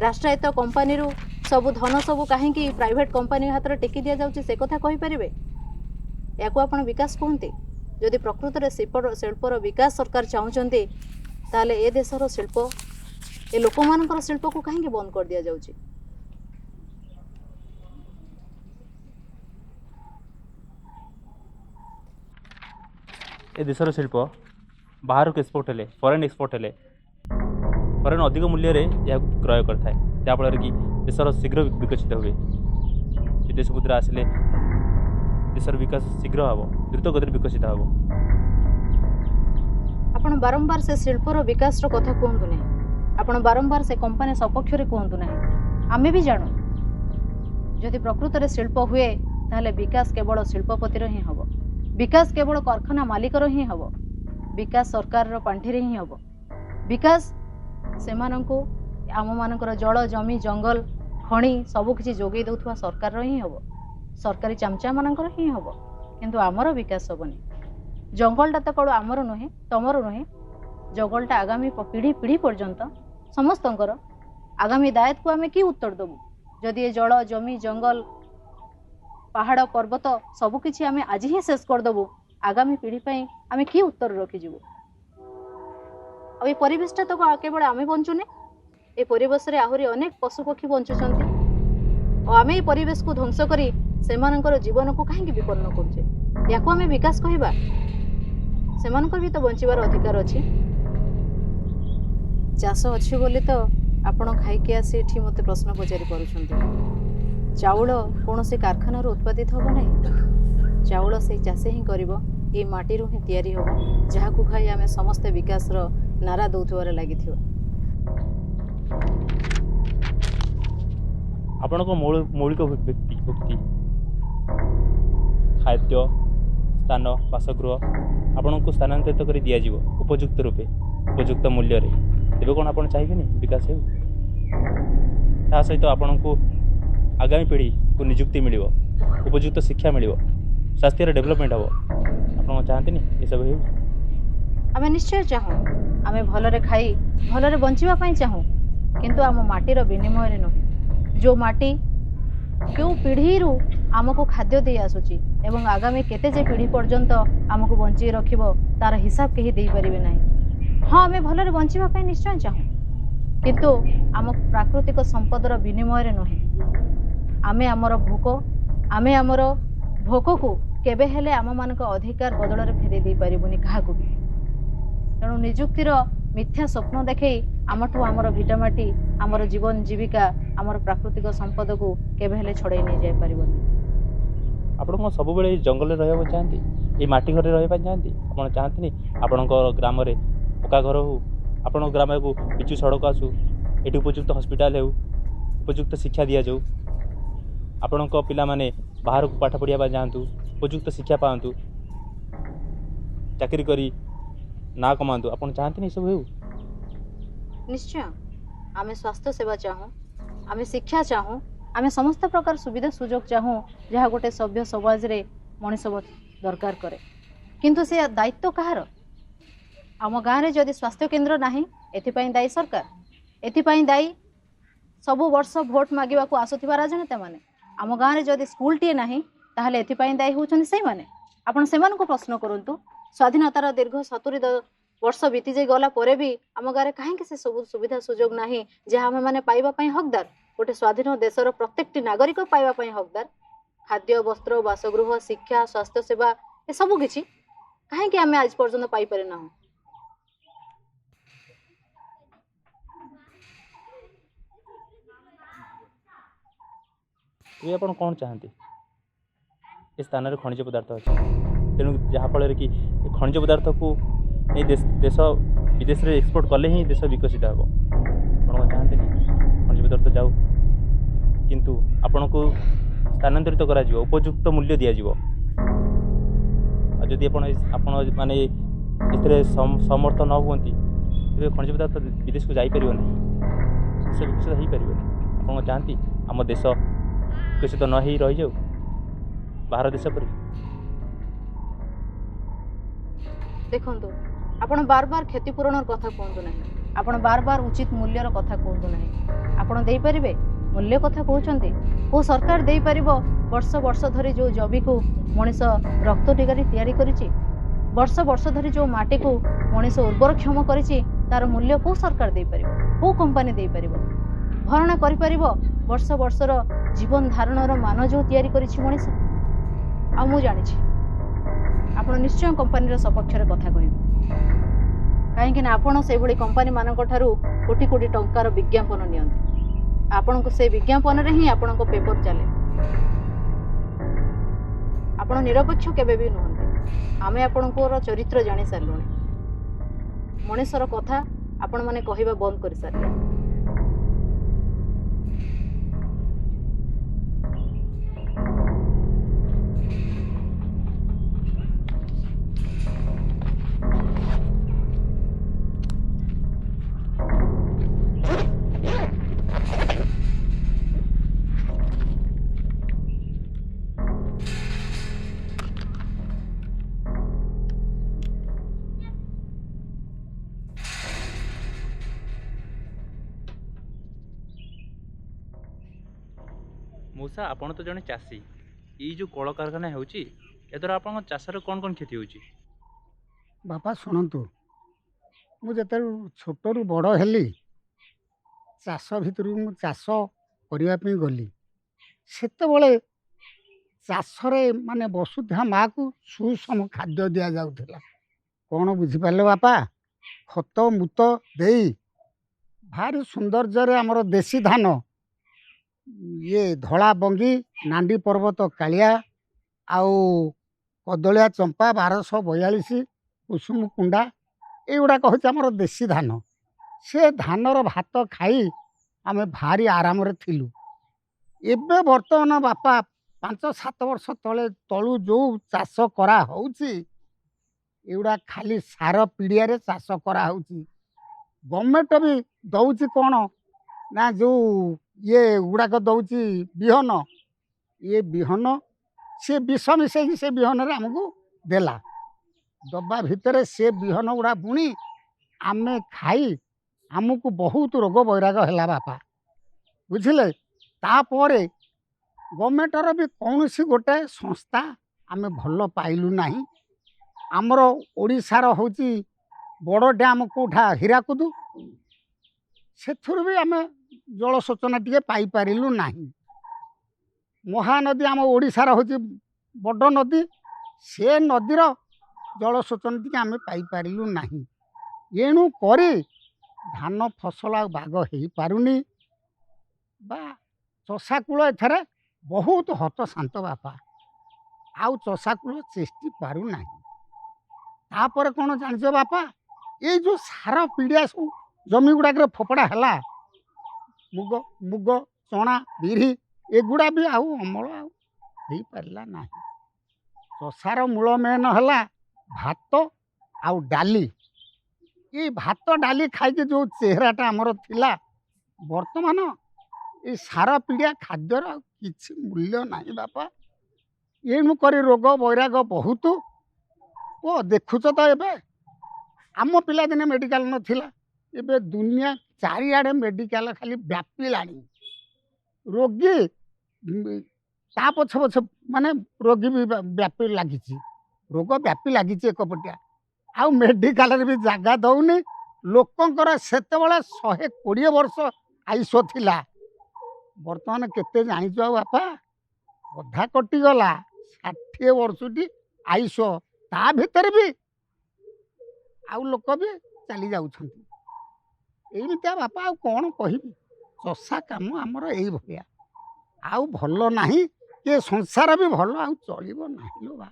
ରାଷ୍ଟ୍ରାୟତ୍ତ କମ୍ପାନୀରୁ ସବୁ ଧନ ସବୁ କାହିଁକି ପ୍ରାଇଭେଟ୍ କମ୍ପାନୀ ହାତରେ ଟେକି ଦିଆଯାଉଛି, ସେ କଥା କହିପାରିବେ? ୟାକୁ ଆପଣ ବିକାଶ କୁହନ୍ତି? ଯଦି ପ୍ରକୃତରେ ଶିଳ୍ପର ବିକାଶ ସରକାର ଚାହୁଁଛନ୍ତି, ତାହେଲେ ଏ ଦେଶର ଶିଳ୍ପ, ଏ ଲୋକମାନଙ୍କର ଶିଳ୍ପକୁ କାହିଁକି ବନ୍ଦ କରିଦିଆଯାଉଛି? ଏ ଦେଶର ଶିଳ୍ପ ବାହାରକୁ ଏକ୍ସପୋର୍ଟ ହେଲେ, ଫରେନ୍ ଏକ୍ସପୋର୍ଟ ହେଲେ, ଫରେନ୍ ଅଧିକ ମୂଲ୍ୟରେ ଏହାକୁ କ୍ରୟ କରିଥାଏ, ଯାହାଫଳରେ କି ଦେଶର ଶୀଘ୍ର ବିକଶିତ ହୁଏ। ବିଦେଶ ମୁଦ୍ରା ଆସିଲେ ଦେଶର ବିକାଶ ଶୀଘ୍ର ହେବ, ଦ୍ରୁତ ଗତିରେ ବିକଶିତ ହେବ। ଆପଣ ବାରମ୍ବାର ସେ ଶିଳ୍ପର ବିକାଶର କଥା କୁହନ୍ତୁ ନାହିଁ, ଆପଣ ବାରମ୍ବାର ସେ କମ୍ପାନୀ ସପକ୍ଷରେ କୁହନ୍ତୁ ନାହିଁ। ଆମେ ବି ଜାଣୁ ଯଦି ପ୍ରକୃତରେ ଶିଳ୍ପ ହୁଏ, ତାହେଲେ ବିକାଶ କେବଳ ଶିଳ୍ପପତିର ହିଁ ହେବ, ବିକାଶ କେବଳ କାରଖାନା ମାଲିକର ହିଁ ହେବ, ବିକାଶ ସରକାରର ପାଣ୍ଠିରେ ହିଁ ହେବ, ବିକାଶ ସେମାନଙ୍କୁ ଆମମାନଙ୍କର ଜଳ ଜମି ଜଙ୍ଗଲ ଖଣି ସବୁକିଛି ଯୋଗାଇ ଦେଉଥିବା ସରକାରର ହିଁ ହେବ, ସରକାରୀ ଚାମଚାମାନଙ୍କର ହିଁ ହେବ। କିନ୍ତୁ ଆମର ବିକାଶ ହେବନି। ଜଙ୍ଗଲଟା ତ କେବଳ ଆମର ନୁହେଁ, ତମର ନୁହେଁ, ଜଙ୍ଗଲଟା ଆଗାମୀ ପିଢ଼ି ପର୍ଯ୍ୟନ୍ତ ସମସ୍ତଙ୍କର। ଆଗାମୀ ଦାୟିତ୍ୱକୁ ଆମେ କି ଉତ୍ତର ଦେବୁ ଯଦି ଏ ଜଳ ଜମି ଜଙ୍ଗଲ ପାହାଡ଼ ପର୍ବତ ସବୁକିଛି ଆମେ ଆଜି ହିଁ ଶେଷ କରିଦେବୁ? ଆଗାମୀ ପିଢ଼ି ପାଇଁ ଆମେ କି ଉତ୍ତର ରଖିଯିବୁ? ଆଉ ଏ ପରିବେଶଟା ତ କେବଳ ଆମେ ବଞ୍ଚୁନେ, ଏ ପରିବେଶରେ ଆହୁରି ଅନେକ ପଶୁପକ୍ଷୀ ବଞ୍ଚୁଛନ୍ତି, ଆଉ ଆମେ ଏ ପରିବେଶକୁ ଧ୍ୱଂସ କରି ସେମାନଙ୍କର ଜୀବନକୁ କାହିଁକି ବିପନ୍ନ କରୁଛେ? ୟାକୁ ଆମେ ବିକାଶ କହିବା? ସେମାନଙ୍କର ବି ତ ବଞ୍ଚିବାର ଅଧିକାର ଅଛି। ଚାଷ ଅଛି ବୋଲି ତ ଆପଣ ଖାଇକି ଆସି ଏଠି ମୋତେ ପ୍ରଶ୍ନ ପଚାରି ପାରୁଛନ୍ତି। ଚାଉଳ କୌଣସି କାରଖାନାରୁ ଉତ୍ପାଦିତ ହେବ ନାହିଁ। ଚାଉଳ ସେଇ ଚାଷୀ ହିଁ କରିବ, ଏଇ ମାଟିରୁ ହିଁ ତିଆରି ହେବ, ଯାହାକୁ ଖାଇ ଆମେ ସମସ୍ତେ ବିକାଶର ନାରା ଦେଉଥିବାରେ ଲାଗିଥିବା। ଆପଣଙ୍କ ମୌଳିକ ଭୁକ୍ତି ଖାଦ୍ୟ, ସ୍ଥାନ, ବାସଗୃହ ଆପଣଙ୍କୁ ସ୍ଥାନାନ୍ତରିତ କରି ଦିଆଯିବ ଉପଯୁକ୍ତ ରୂପେ, ଉପଯୁକ୍ତ ମୂଲ୍ୟରେ। ତେବେ କ'ଣ ଆପଣ ଚାହିଁବେନି ବିକାଶ ହେଉ? ତା ସହିତ ଆପଣଙ୍କୁ ଆଗାମୀ ପିଢ଼ିକୁ ନିଯୁକ୍ତି ମିଳିବ, ଉପଯୁକ୍ତ ଶିକ୍ଷା ମିଳିବ, ସ୍ୱାସ୍ଥ୍ୟର ଡେଭଲପମେଣ୍ଟ ହେବ। ଆପଣ ଚାହାନ୍ତିନି ଏସବୁ ହେଉ? ଆମେ ନିଶ୍ଚୟ ଚାହୁଁ, ଆମେ ଭଲରେ ଖାଇ ଭଲରେ ବଞ୍ଚିବା ପାଇଁ ଚାହୁଁ, କିନ୍ତୁ ଆମ ମାଟିର ବିନିମୟରେ ନୁହେଁ। ଯେଉଁ ମାଟି କେଉଁ ପିଢ଼ିରୁ ଆମକୁ ଖାଦ୍ୟ ଦେଇ ଆସୁଛି ଏବଂ ଆଗାମୀ କେତେ ଯେ ପିଢ଼ି ପର୍ଯ୍ୟନ୍ତ ଆମକୁ ବଞ୍ଚେଇ ରଖିବ ତାର ହିସାବ କେହି ଦେଇପାରିବେ ନାହିଁ। ହଁ, ଆମେ ଭଲରେ ବଞ୍ଚିବା ପାଇଁ ନିଶ୍ଚୟ ଚାହୁଁ, କିନ୍ତୁ ଆମ ପ୍ରାକୃତିକ ସମ୍ପଦର ବିନିମୟରେ ନୁହେଁ। ଆମେ ଆମର ଭୋକକୁ କେବେ ହେଲେ ଆମମାନଙ୍କ ଅଧିକାର ବଦଳରେ ଫେରାଇ ଦେଇପାରିବୁନି କାହାକୁ ବି। ତେଣୁ ନିଯୁକ୍ତିର ମିଥ୍ୟା ସ୍ୱପ୍ନ ଦେଖେଇ ଆମଠୁ ଆମର ଭିଟାମାଟି, ଆମର ଜୀବନ ଜୀବିକା, ଆମର ପ୍ରାକୃତିକ ସମ୍ପଦକୁ କେବେ ହେଲେ ଛଡ଼େଇ ନେଇଯାଇପାରିବନି। ଆପଣ କ'ଣ ସବୁବେଳେ ଏଇ ଜଙ୍ଗଲରେ ରହିବାକୁ ଚାହାନ୍ତି? ଏଇ ମାଟି ଘରେ ରହିବା ପାଇଁ ଚାହାନ୍ତି? ଆପଣ ଚାହାନ୍ତିନି ଆପଣଙ୍କ ଗ୍ରାମରେ ପକ୍କା ଘର ହେଉ, ଆପଣଙ୍କ ଗ୍ରାମକୁ ପିଚୁ ସଡ଼କ ଆସୁ, ଏଠି ଉପଯୁକ୍ତ ହସ୍ପିଟାଲ ହେଉ, ଉପଯୁକ୍ତ ଶିକ୍ଷା ଦିଆଯାଉ, ଆପଣଙ୍କ ପିଲାମାନେ ବାହାରକୁ ପାଠ ପଢ଼ିବା ପାଇଁ ଯାଆନ୍ତୁ, ଉପଯୁକ୍ତ ଶିକ୍ଷା ପାଆନ୍ତୁ, ଚାକିରି କରି ନାଁ କମାନ୍ତୁ? ଆପଣ ଚାହାନ୍ତିନି ଏସବୁ ହେଉ? ନିଶ୍ଚୟ ଆମେ ସ୍ୱାସ୍ଥ୍ୟ ସେବା ଚାହୁଁ, ଆମେ ଶିକ୍ଷା ଚାହୁଁ, ଆମେ ସମସ୍ତ ପ୍ରକାର ସୁବିଧା ସୁଯୋଗ ଚାହୁଁ ଯାହା ଗୋଟେ ସଭ୍ୟ ସମାଜରେ ମଣିଷ ଦରକାର କରେ। କିନ୍ତୁ ସେ ଦାୟିତ୍ୱ କାହାର? ଆମ ଗାଁରେ ଯଦି ସ୍ୱାସ୍ଥ୍ୟ କେନ୍ଦ୍ର ନାହିଁ, ଏଥିପାଇଁ ଦାୟୀ ସରକାର, ଏଥିପାଇଁ ଦାୟୀ ସବୁ ବର୍ଷ ଭୋଟ ମାଗିବାକୁ ଆସୁଥିବା ରାଜନେତାମାନେ। ଆମ ଗାଁରେ ଯଦି ସ୍କୁଲଟିଏ ନାହିଁ, ତାହେଲେ ଏଥିପାଇଁ ଦାୟୀ ହେଉଛନ୍ତି ସେଇମାନେ। ଆପଣ ସେମାନଙ୍କୁ ପ୍ରଶ୍ନ କରନ୍ତୁ। ସ୍ୱାଧୀନତାର ଦୀର୍ଘ 70 ବର୍ଷ ବିତିଯାଇ ଗଲା ପରେ ବି ଆମ ଗାଁରେ କାହିଁକି ସେ ସବୁ ସୁବିଧା ସୁଯୋଗ ନାହିଁ ଯାହା ଆମେମାନେ ପାଇବା ପାଇଁ ହକଦାର? ଗୋଟେ ସ୍ୱାଧୀନ ଦେଶର ପ୍ରତ୍ୟେକଟି ନାଗରିକ ପାଇବା ପାଇଁ ହକଦାର। ଖାଦ୍ୟ, ବସ୍ତ୍ର, ବାସଗୃହ, ଶିକ୍ଷା, ସ୍ୱାସ୍ଥ୍ୟ ସେବା ଏସବୁ କିଛି କାହିଁକି ଆମେ ଆଜି ପର୍ଯ୍ୟନ୍ତ ପାଇପାରି ନାହୁଁ? ଏବେ ଆପଣ କ'ଣ ଚାହାନ୍ତି? ଏ ସ୍ଥାନରେ ଖଣିଜ ପଦାର୍ଥ ଅଛି, ତେଣୁ ଯାହାଫଳରେ କି ଏ ଖଣିଜ ପଦାର୍ଥକୁ ଏଇ ଦେଶ ବିଦେଶରେ ଏକ୍ସପୋର୍ଟ କଲେ ହିଁ ଦେଶ ବିକଶିତ ହେବ। ଆପଣ କ'ଣ ଚାହାନ୍ତିନି ଖଣିଜ ପଦାର୍ଥ ଯାଉ, କିନ୍ତୁ ଆପଣଙ୍କୁ ସ୍ଥାନାନ୍ତରିତ କରାଯିବ, ଉପଯୁକ୍ତ ମୂଲ୍ୟ ଦିଆଯିବ। ଆଉ ଯଦି ଆପଣ ମାନେ ଏଥିରେ ସମର୍ଥ ନ ହୁଅନ୍ତି, ତେବେ ଖଣିଜ ପଦାର୍ଥ ବିଦେଶକୁ ଯାଇପାରିବ ନାହିଁ, ଦେଶ ବିକଶିତ ହୋଇପାରିବନି। ଆପଣ ଚାହାନ୍ତି ଆମ ଦେଶ ବିକଶିତ ନ ହେଇ ରହିଯାଉ ବାହାର ଦେଶ ପରି? ଦେଖନ୍ତୁ, ଆପଣ ବାର କ୍ଷତିପୂରଣର କଥା କୁହନ୍ତୁ ନାହିଁ, ଆପଣ ବାର ଉଚିତ ମୂଲ୍ୟର କଥା କୁହନ୍ତୁ ନାହିଁ। ଆପଣ ଦେଇପାରିବେ ମୂଲ୍ୟ କଥା କହୁଛନ୍ତି? କେଉଁ ସରକାର ଦେଇପାରିବ ବର୍ଷ ଧରି ଯେଉଁ ଜମିକୁ ମଣିଷ ରକ୍ତ ଟିକାରେ ତିଆରି କରିଛି, ବର୍ଷ ଧରି ଯେଉଁ ମାଟିକୁ ମଣିଷ ଉର୍ବରକ୍ଷମ କରିଛି, ତାର ମୂଲ୍ୟ କେଉଁ ସରକାର ଦେଇପାରିବ? କେଉଁ କମ୍ପାନୀ ଦେଇପାରିବ? ଭରଣା କରିପାରିବ ବର୍ଷର ଜୀବନ ଧାରଣର ମାନ ଯେଉଁ ତିଆରି କରିଛି ମଣିଷ? ଆଉ ମୁଁ ଜାଣିଛି ଆପଣ ନିଶ୍ଚୟ କମ୍ପାନୀର ସପକ୍ଷରେ କଥା କହିବେ, କାହିଁକି ନା ଆପଣ ସେଇଭଳି କମ୍ପାନୀମାନଙ୍କ ଠାରୁ କୋଟି କୋଟି ଟଙ୍କାର ବିଜ୍ଞାପନ ନିଅନ୍ତି। ଆପଣଙ୍କୁ ସେ ବିଜ୍ଞାପନରେ ହିଁ ଆପଣଙ୍କ ପେପର ଚାଲେ। ଆପଣ ନିରପେକ୍ଷ କେବେ ବି ନୁହନ୍ତି। ଆମେ ଆପଣଙ୍କର ଚରିତ୍ର ଜାଣି ସାରିଲୁଣି। ମଣିଷର କଥା ଆପଣମାନେ କହିବା ବନ୍ଦ କରିସାରିଲେ। ମଉସା, ଆପଣ ତ ଜଣେ ଚାଷୀ। ଏଇ ଯେଉଁ କଳକାରଖାନା ହେଉଛି, ଏଦ୍ୱାରା ଆପଣଙ୍କ ଚାଷରେ କ'ଣ କ୍ଷତି ହେଉଛି? ବାପା ଶୁଣନ୍ତୁ, ମୁଁ ଯେତେବେଳେ ଛୋଟରୁ ବଡ଼ ହେଲି, ଚାଷ ଭିତରକୁ ମୁଁ ଚାଷ କରିବା ପାଇଁ ଗଲି। ସେତେବେଳେ ଚାଷରେ ମାନେ ବସୁଧା ମାଆକୁ ସୁଷମ ଖାଦ୍ୟ ଦିଆଯାଉଥିଲା। କ'ଣ ବୁଝିପାରିଲେ ବାପା? ଖତ ମୁତ ଦେଇ ଭାରି ସୌନ୍ଦର୍ଯ୍ୟରେ ଆମର ଦେଶୀ ଧାନ ଇଏ ଧଳା ବଙ୍ଗୀ ନାଣ୍ଡି ପର୍ବତ କାଳିଆ ଆଉ କଦଳିଆ ଚମ୍ପା 1242 କୁସୁମ କୁଣ୍ଡା ଏଇଗୁଡ଼ାକ ହେଉଛି ଆମର ଦେଶୀ ଧାନ। ସେ ଧାନର ଭାତ ଖାଇ ଆମେ ଭାରି ଆରାମରେ ଥିଲୁ। ଏବେ ବର୍ତ୍ତମାନ ବାପା 5-7 ବର୍ଷ ତଳୁ ଯେଉଁ ଚାଷ କରାହେଉଛି ଏଗୁଡ଼ା ଖାଲି ସାର ପିଡ଼ିଆରେ ଚାଷ କରାହେଉଛି। ଗଭର୍ଣ୍ଣମେଣ୍ଟ ବି ଦେଉଛି କ'ଣ ନା ଯେଉଁ ଇଏ ଗୁଡ଼ାକ ଦେଉଛି ବିହନ, ଇଏ ବିହନ ସେ ବିଷ ମିଶେଇକି ସେ ବିହନରେ ଆମକୁ ଦେଲା। ଦବା ଭିତରେ ସେ ବିହନ ଗୁଡ଼ା ବୁଣି ଆମେ ଖାଇ ଆମକୁ ବହୁତ ରୋଗ ବୈରାଗ ହେଲା ବାପା, ବୁଝିଲେ। ତାପରେ ଗଭର୍ଣ୍ଣମେଣ୍ଟର ବି କୌଣସି ଗୋଟେ ସଂସ୍ଥା ଆମେ ଭଲ ପାଇଲୁ ନାହିଁ। ଆମର ଓଡ଼ିଶାର ହେଉଛି ବଡ଼ ଡ୍ୟାମ୍ କେଉଁଟା ହୀରାକୁଦ, ସେଥିରୁ ବି ଆମେ ଜଳସେଚନ ଟିକେ ପାଇପାରିଲୁ ନାହିଁ। ମହାନଦୀ ଆମ ଓଡ଼ିଶାର ହେଉଛି ବଡ଼ ନଦୀ, ସେ ନଦୀର ଜଳସେଚନ ଟିକେ ଆମେ ପାଇପାରିଲୁ ନାହିଁ। ଏଣୁ କରି ଧାନ ଫସଲ ଆଉ ବାଗ ହେଇପାରୁନି ବା ଚଷାକୂଳ ଏଥିରେ ବହୁତ ହତଶାନ୍ତ ବାପା, ଆଉ ଚଷାକୂଳ ଚେଷ୍ଟି ପାରୁନାହିଁ। ତାପରେ କ'ଣ ଜାଣିଛ ବାପା, ଏଇ ଯେଉଁ ସାର ପିଡ଼ିଆ ସବୁ ଜମି ଗୁଡ଼ାକରେ ଫୋପଡ଼ା ହେଲା, ମୁଗ ଚଣା ବିରି ଏଗୁଡ଼ା ବି ଆଉ ଅମଳ ଆଉ ହେଇପାରିଲା ନାହିଁ। ଚଷାର ମୂଳ ମେନ୍ ହେଲା ଭାତ ଆଉ ଡାଲି। ଏଇ ଭାତ ଡାଲି ଖାଇକି ଯେଉଁ ଚେହେରାଟା ଆମର ଥିଲା, ବର୍ତ୍ତମାନ ଏଇ ସାର ପିଡ଼ିଆ ଖାଦ୍ୟର ଆଉ କିଛି ମୂଲ୍ୟ ନାହିଁ ବାପା। ଏଣୁ କରି ରୋଗ ବୈରାଗ ବହୁତ। ଓ ଦେଖୁଛ ତ ଏବେ ଆମ ପିଲାଦିନେ ମେଡ଼ିକାଲ ନଥିଲା, ଏବେ ଦୁନିଆ ଚାରିଆଡ଼େ ମେଡ଼ିକାଲ ଖାଲି ବ୍ୟାପିଲାଣି। ରୋଗୀ ତା ପଛେ ପଛେ ମାନେ ରୋଗୀ ବି ବ୍ୟାପି ଲାଗିଛି, ରୋଗ ବ୍ୟାପି ଲାଗିଛି ଏକପଟିଆ। ଆଉ ମେଡ଼ିକାଲରେ ବି ଜାଗା ଦେଉନି ଲୋକଙ୍କର। ସେତେବେଳେ 120 ବର୍ଷ ଆୟୁଷ ଥିଲା, ବର୍ତ୍ତମାନ କେତେ ଜାଣିଛୁ ଆଉ ବାପା, ଅଧା କଟିଗଲା। 60 ବର୍ଷଟି ଆୟୁଷ, ତା ଭିତରେ ବି ଆଉ ଲୋକ ବି ଚାଲି ଯାଉଛନ୍ତି। ଏମିତିଆ ବାପା, ଆଉ କ'ଣ କହିବି। ଚଷା କାମ ଆମର ଏଇଭଳିଆ, ଆଉ ଭଲ ନାହିଁ। ଏ ସଂସାର ବି ଭଲ ଆଉ ଚଳିବ ନାହିଁ ଲୋ ବା।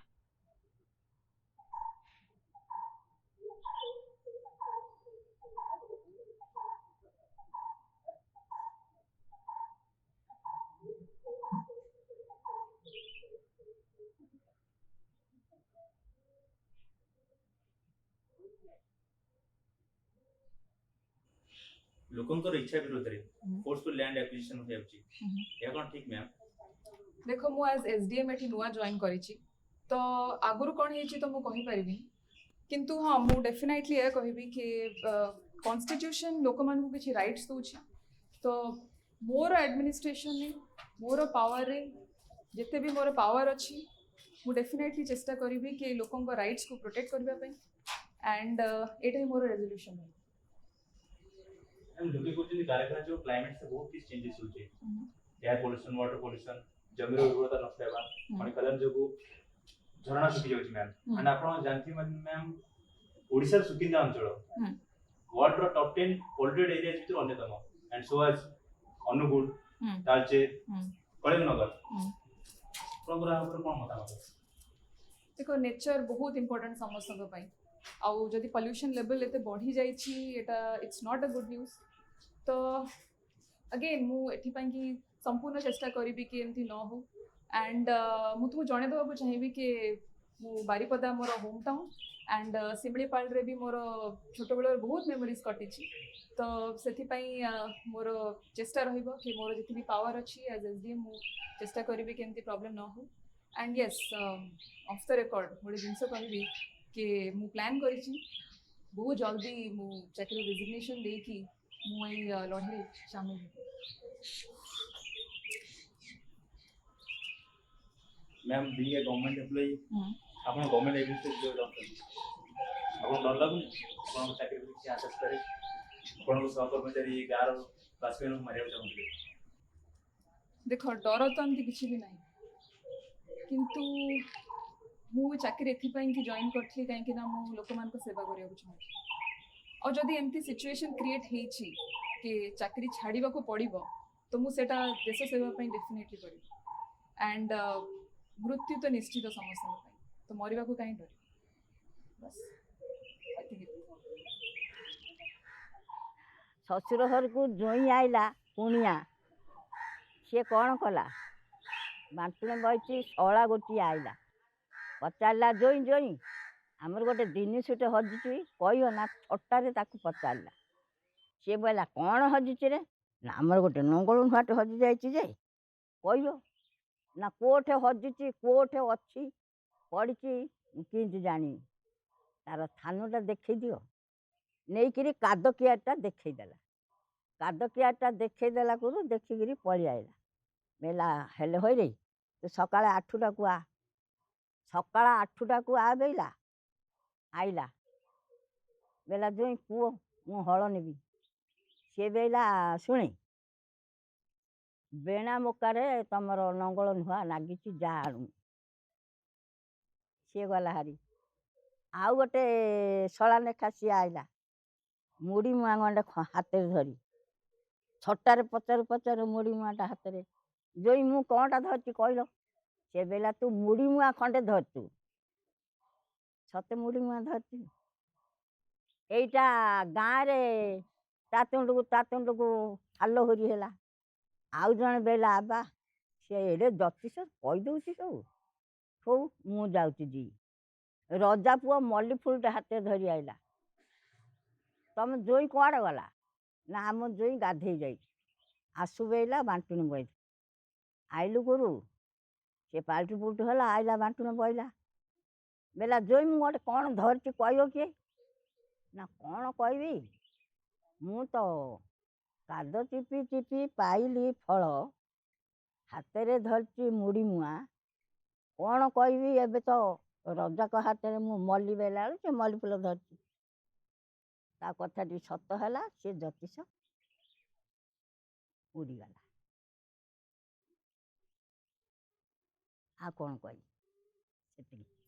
ଲୋକଙ୍କର ଇଚ୍ଛା ବିରୋଧରେ ଫୋର୍ସଫୁଲ ଲ୍ୟାଣ୍ଡ ଆକ୍ୱିଜିସନ ହେଉଛି, ଏହା କ'ଣ ଠିକ୍ ମ୍ୟାମ୍? ଦେଖ, ମୁଁ ଆଜ୍ SDM ଏଠି ନୂଆ ଜଏନ୍ କରିଛି, ତ ଆଗରୁ କ'ଣ ହେଇଛି ତ ମୁଁ କହିପାରିବିନି। କିନ୍ତୁ ହଁ, ମୁଁ ଡେଫିନେଟଲି ଏହା କହିବି କି କନଷ୍ଟିଟ୍ୟୁସନ୍ ଲୋକମାନଙ୍କୁ କିଛି ରାଇଟ୍ସ ଦେଉଛି। ତ ମୋର ଆଡମିନିଷ୍ଟ୍ରେସନରେ, ମୋର ପାୱାରରେ ଯେତେ ବି ମୋର ପାୱାର ଅଛି, ମୁଁ ଡେଫିନେଟଲି ଚେଷ୍ଟା କରିବି କି ଲୋକଙ୍କ ରାଇଟ୍ସକୁ ପ୍ରୋଟେକ୍ଟ କରିବା ପାଇଁ। ଆଣ୍ଡ ଏଇଟା ହିଁ ମୋର ରେଜଲ୍ୟୁସନ୍ ରହିବ। ଲୋକେ କହୁଛନ୍ତି କାରଖାନା ଯୋଉ କ୍ଲାଇମେଟ୍ ସେ ବହୁତ କିଛି ଚେଞ୍ଜେସ୍ ହେଉଛି, ଏୟାର ପଲ୍ୟୁସନ୍, ୱାଟର ପଲ୍ୟୁସନ୍, ଜମିର ଉର୍ବରତା ନଷ୍ଟ ହେବା, ପାଣି ଖରାପ ଯୋଗୁଁ ଝରଣା ଶୁଖି ଯାଉଛି ମ୍ୟାମ୍। ଆଣ୍ଡ ଆପଣ ଜାଣିଥିବେ ମ୍ୟାମ୍, ଓଡ଼ିଶାର ସୁକିନ୍ଦା ଅଞ୍ଚଳ ୱାର୍ଲଡର ଟପ୍ 10 ପଲ୍ୟୁଟେଡ୍ ଏରିଆ ଭିତରୁ ଅନ୍ୟତମ। ଆଣ୍ଡ ସୋ ଆଜ୍ ଅନୁଗୁଳ, ତାଳଚେର, କଳିଙ୍ଗନଗର। ଆପଣଙ୍କର ଏହା ଉପରେ କ'ଣ ମତାମତ? ଦେଖ, ନେଚର ବହୁତ ଇମ୍ପୋର୍ଟାଣ୍ଟ ସମସ୍ତଙ୍କ ପାଇଁ। ଆଉ ଯଦି ପଲ୍ୟୁସନ୍ ଲେଭେଲ୍ ଏତେ ବଢ଼ି ଯାଇଛି, ଏଇଟା ଇଟ୍ସ ନଟ୍ ଅ ଗୁଡ୍ ନ୍ୟୁଜ୍। ତ ଅଗେନ୍ ମୁଁ ଏଥିପାଇଁକି ସମ୍ପୂର୍ଣ୍ଣ ଚେଷ୍ଟା କରିବି କି ଏମିତି ନ ହଉ। ଆଣ୍ଡ ମୁଁ ତୁମକୁ ଜଣେଇଦେବାକୁ ଚାହିଁବି କି ମୁଁ ବାରିପଦା ମୋର ହୋମ୍ ଟାଉନ୍, ଆଣ୍ଡ ଶିମିଳିପାଳରେ ବି ମୋର ଛୋଟବେଳର ବହୁତ ମେମୋରିଜ୍ କଟିଛି। ତ ସେଥିପାଇଁ ମୋର ଚେଷ୍ଟା ରହିବ କି ମୋର ଯେତିକି ପାୱାର ଅଛି ଆଜ୍ SDM ମୁଁ ଚେଷ୍ଟା କରିବି କି ଏମିତି ପ୍ରୋବ୍ଲେମ୍ ନ ହଉ। And Yes, of the record ଗୋଟେ ଜିନିଷ କହିବି कि मु प्लान करिछि बहुत जल्दी मु चाकरी रेजिग्नेशन देकी मु ए लड़ाई शामिल हेबी। Ma'am being a government employ आपण गवर्नमेंट एग्रीकल्चर जो डॉक्टर आपण डर लागु आपण चाकरी की आशा करे आपण सहकर्मचारी गार बास्पेन मारिया चाहते। देखो, डर तो एमती किसी भी नहीं, किंतु मु चाकरी एथि कि जॉइन करथि कहीं ना मु लोक मान को सेवा करिया चाहूँ। और जदि एमती सिचुएशन क्रिएट हेची कि चाकरी छाड़ीबा को पड़िबो तो मु सेटा देश सेवा पई डेफिनेटली करी एंड मृत्यु तो निश्चित समस्त तो मरिबा को काई डरी बस ଶ୍ୱଶୁର ଘରକୁ ଜୋଇଁ ଆଇଲା କୁଣିଆ ସିଏ କ'ଣ କଲା ବାଣ୍ଟୁଣେ ବଇଛି ଶଳା ଗୋଟିଏ ଆଇଲା ପଚାରିଲା ଜୋଇଁ ଜୋଇଁ ଆମର ଗୋଟେ ଜିନିଷଟେ ହଜିଛି କହିବ ନା ଛଟାରେ ତାକୁ ପଚାରିଲା ସିଏ କହିଲା କ'ଣ ହଜିଛି ରେ ନା ଆମର ଗୋଟେ ନଙ୍ଗଳ ନୁଆଟେ ହଜି ଯାଇଛି ଯେ କହିବ ନା କେଉଁଠି ହଜିଛି କେଉଁଠି ଅଛି ପଡ଼ିଛି ମୁଁ କେମିତି ଜାଣିବି ତାର ଥାନଟା ଦେଖେଇ ଦିଅ ନେଇକିରି କାଦ କିଆରିଟା ଦେଖେଇଦେଲା କାଦ କିଆରିଟା ଦେଖେଇଦେଲା କରୁ ଦେଖିକିରି ପଳେଇ ଆଇଲା ବେଲା ହେଲେ ହଇରେ ତୁ ସକାଳେ 8ଟାକୁ ଆ ସକାଳ 8ଟାକୁ ଆ ବେଇଲା ଆଇଲା ବେଲା ଜୋଇଁ ପୁଅ ମୁଁ ହଳ ନେବି ସିଏ ବେଇଲା ଶୁଣେ ବେଣା ମୋକାରେ ତମର ନଙ୍ଗଳ ନୁଆ ନାଗିଛି ଯା ଆଣୁ ସିଏ ଗଲା ହାରି ଆଉ ଗୋଟେ ଶଳା ନେଖା ସିଏ ଆଇଲା ମୁଢ଼ି ମୁଆଁ ଗଣ୍ଡେ ହାତରେ ଧରି ଛଟାରେ ପଚାରୁ ପଚାରୁ ମୁଢ଼ି ମୁଆଁଟା ହାତରେ ଜୋଇଁ ମୁଁ କ'ଣଟା ଧରିଛି କହିଲ ସେ ବେଲା ତୁ ମୁଢ଼ି ମୁଆଁ ଖଣ୍ଡେ ଧରିଛୁ ସତେ ମୁଢ଼ି ମୁଆଁ ଧରିଛୁ ଏଇଟା ଗାଁରେ ତା ତୁଣ୍ଡକୁ ହାଲ ହୁରି ହେଲା ଆଉ ଜଣେ ବେଲା ଆବା ସେ ଏଡ଼େ ଜ୍ୟୋତିଷ କହିଦେଉଛି ସବୁ ହଉ ମୁଁ ଯାଉଛି ଜି ରଜା ପୁଅ ମଲ୍ଲି ଫୁଲଟେ ହାତରେ ଧରି ଆଇଲା ତମ ଜୋଇଁ କୁଆଡ଼େ ଗଲା ନା ଆମ ଜୋଇଁ ଗାଧେଇ ଯାଇଛି ଆସୁ ବେଇଲା ବାଣ୍ଟୁଣି ବଇଲା ଆଇଲୁ ଗୁରୁ ସେ ପାଲଟି ପୁଲଟି ହେଲା ଆଇଲା ବାଣ୍ଟୁଣି ବଇଲା ବେଲା ଜୋଇଁ ମୁଁ ଗୋଟେ କ'ଣ ଧରିଛି କହିବ କିଏ ନା କ'ଣ କହିବି ମୁଁ ତ କାଦ ଚିପି ଚିପି ପାଇଲି ଫଳ ହାତରେ ଧରିଛି ମୁଢ଼ି ମୁଆଁ କ'ଣ କହିବି ଏବେ ତ ରଜାଙ୍କ ହାତରେ ମୁଁ ମଲ୍ଲି ବେଲା ବେଳୁ ସେ ମଲ୍ଲି ଫୁଲ ଧରିଛି ତା କଥାଟି ସତ ହେଲା ସେ ଜ୍ୟୋତିଷ ଉଡ଼ିଗଲା ଆଉ କ'ଣ କହିବି ସେତିକି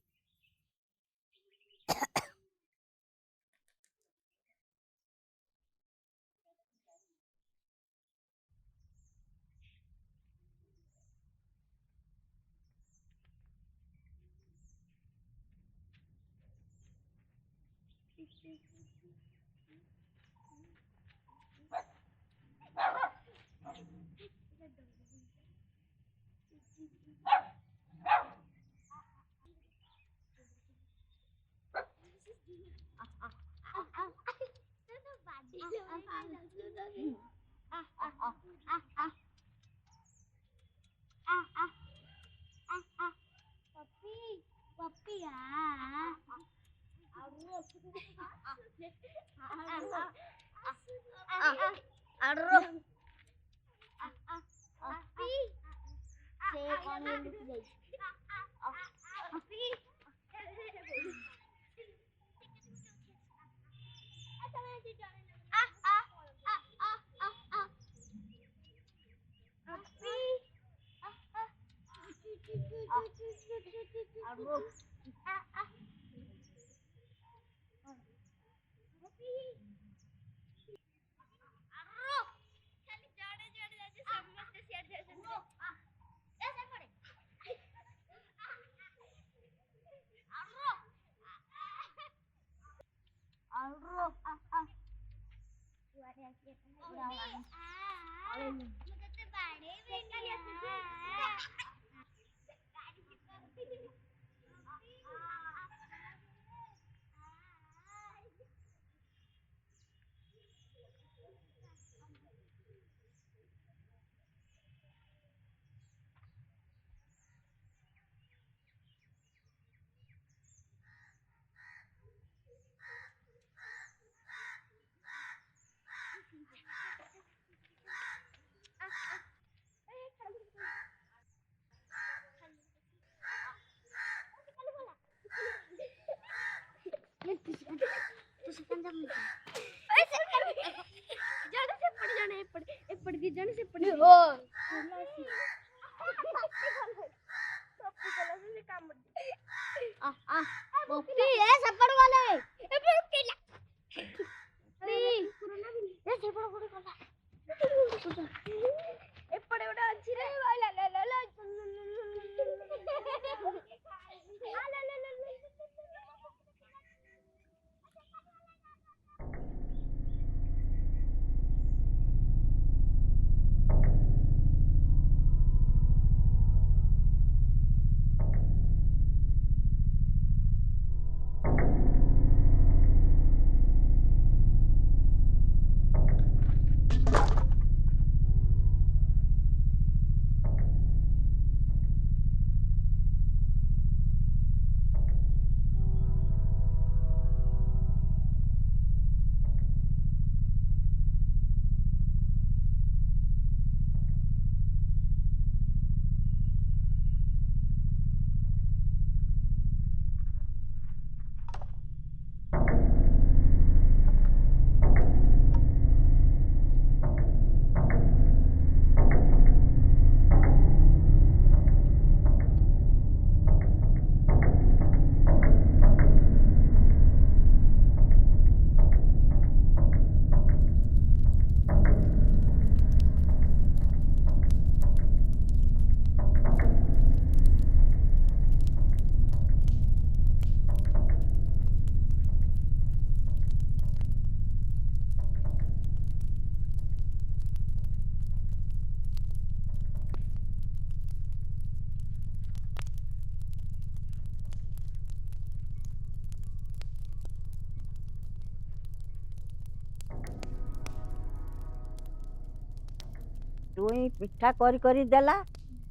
ଟୁଇଁ ପିଠା କରି ଦେଲା,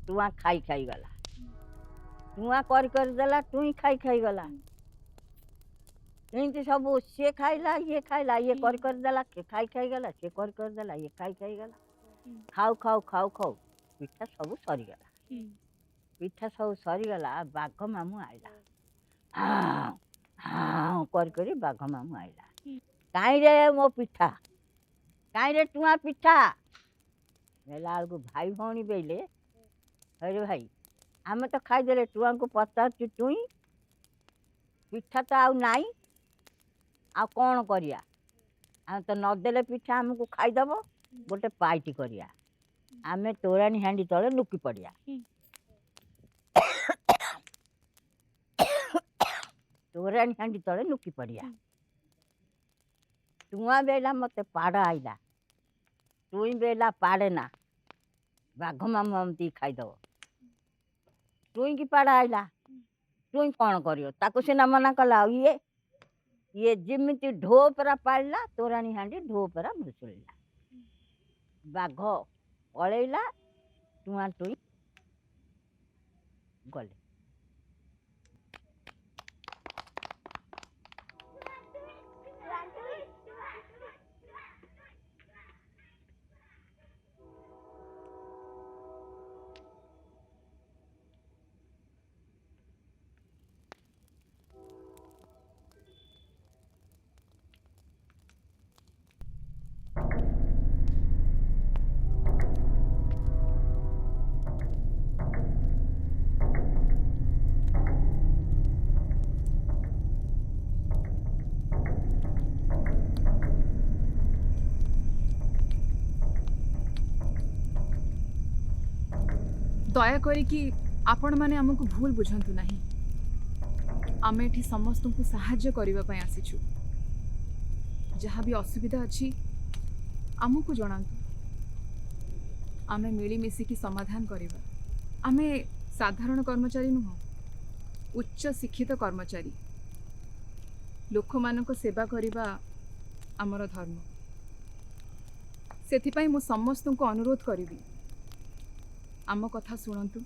ଟୁଆଁ ଖାଇ ଗଲା। ଟୁଆଁ କରି ଦେଲା, ଟୁଇଁ ଖାଇ ଗଲା। ଏମିତି ସବୁ ସିଏ ଖାଇଲା, ଇଏ କରି ଦେଲା, ସିଏ ଖାଇ ଗଲା, ସିଏ କରି ଦେଲା, ଇଏ ଖାଇ ଗଲା। ଖାଉ ପିଠା ସବୁ ସରିଗଲା। ପିଠା ସବୁ ସରିଗଲା। ବାଘ ମାମୁଁ ଆଇଲା। ହାଁ କରି ବାଘ ମାମୁଁ ଆଇଲା। କାହିଁରେ ମୋ ପିଠା, କାହିଁରେ ଟୁଆଁ ପିଠା? ନେଲା ବେଳକୁ ଭାଇ ଭଉଣୀ ବେଇଲେ, ହଇରେ ଭାଇ ଆମେ ତ ଖାଇଦେଲେ, ଟୁଆଁଙ୍କୁ ପଚାରୁଛୁ ଟୁଇଁ ପିଠା ତ ଆଉ ନାହିଁ, ଆଉ କ'ଣ କରିବା? ଆମେ ତ ନଦେଲେ ପିଠା ଆମକୁ ଖାଇଦେବ, ଗୋଟେ ପାଇଟି କରିବା। ଆମେ ତୋରାଣୀ ହାଣ୍ଡି ତଳେ ଲୁକି ପଡ଼ିବା। ତୋରାଣୀ ହାଣ୍ଡି ତଳେ ଲୁକି ପଡ଼ିବା। ଟୁଆଁ ବେଲା ମୋତେ ପାଡ଼ ଆଇଲା, ଟୁଇଁ ବେଲା ପାଡ଼େ ନା, ବାଘ ମାମୁଁ ଏମିତି ଖାଇଦେବ। ଟୁଇଁକି ପାଡ଼ ଆଇଲା, ଟୁଇଁ କ'ଣ କରିବ? ତାକୁ ସିନା ମନା କଲା। ଆଉ ଇଏ ଯେମିତି ଢୋ ପରା ପାଳିଲା, ତୋରାଣୀ ହାଣ୍ଡି ଢୋ ପରା ଭୁଷୁଳିଲା। ବାଘ ପଳେଇଲା, ଟୁଆଁ ଟୁଇଁ ଗଲେ। ଦୟାକରି ଆପଣମାନେ ଆମକୁ ଭୁଲ ବୁଝନ୍ତୁ ନାହିଁ। ଆମେ ଏଠି ସମସ୍ତଙ୍କୁ ସାହାଯ୍ୟ କରିବା ପାଇଁ ଆସିଛୁ। ଯାହା ବି ଅସୁବିଧା ଅଛି ଆମକୁ ଜଣାନ୍ତୁ, ଆମେ ମିଳିମିଶିକି ସମାଧାନ କରିବା। ଆମେ ସାଧାରଣ କର୍ମଚାରୀ ନୁହଁ, ଉଚ୍ଚ ଶିକ୍ଷିତ କର୍ମଚାରୀ। ଲୋକମାନଙ୍କ ସେବା କରିବା ଆମର ଧର୍ମ। ସେଥିପାଇଁ ମୁଁ ସମସ୍ତଙ୍କୁ ଅନୁରୋଧ କରିବି, ଆମ କଥା ଶୁଣନ୍ତୁ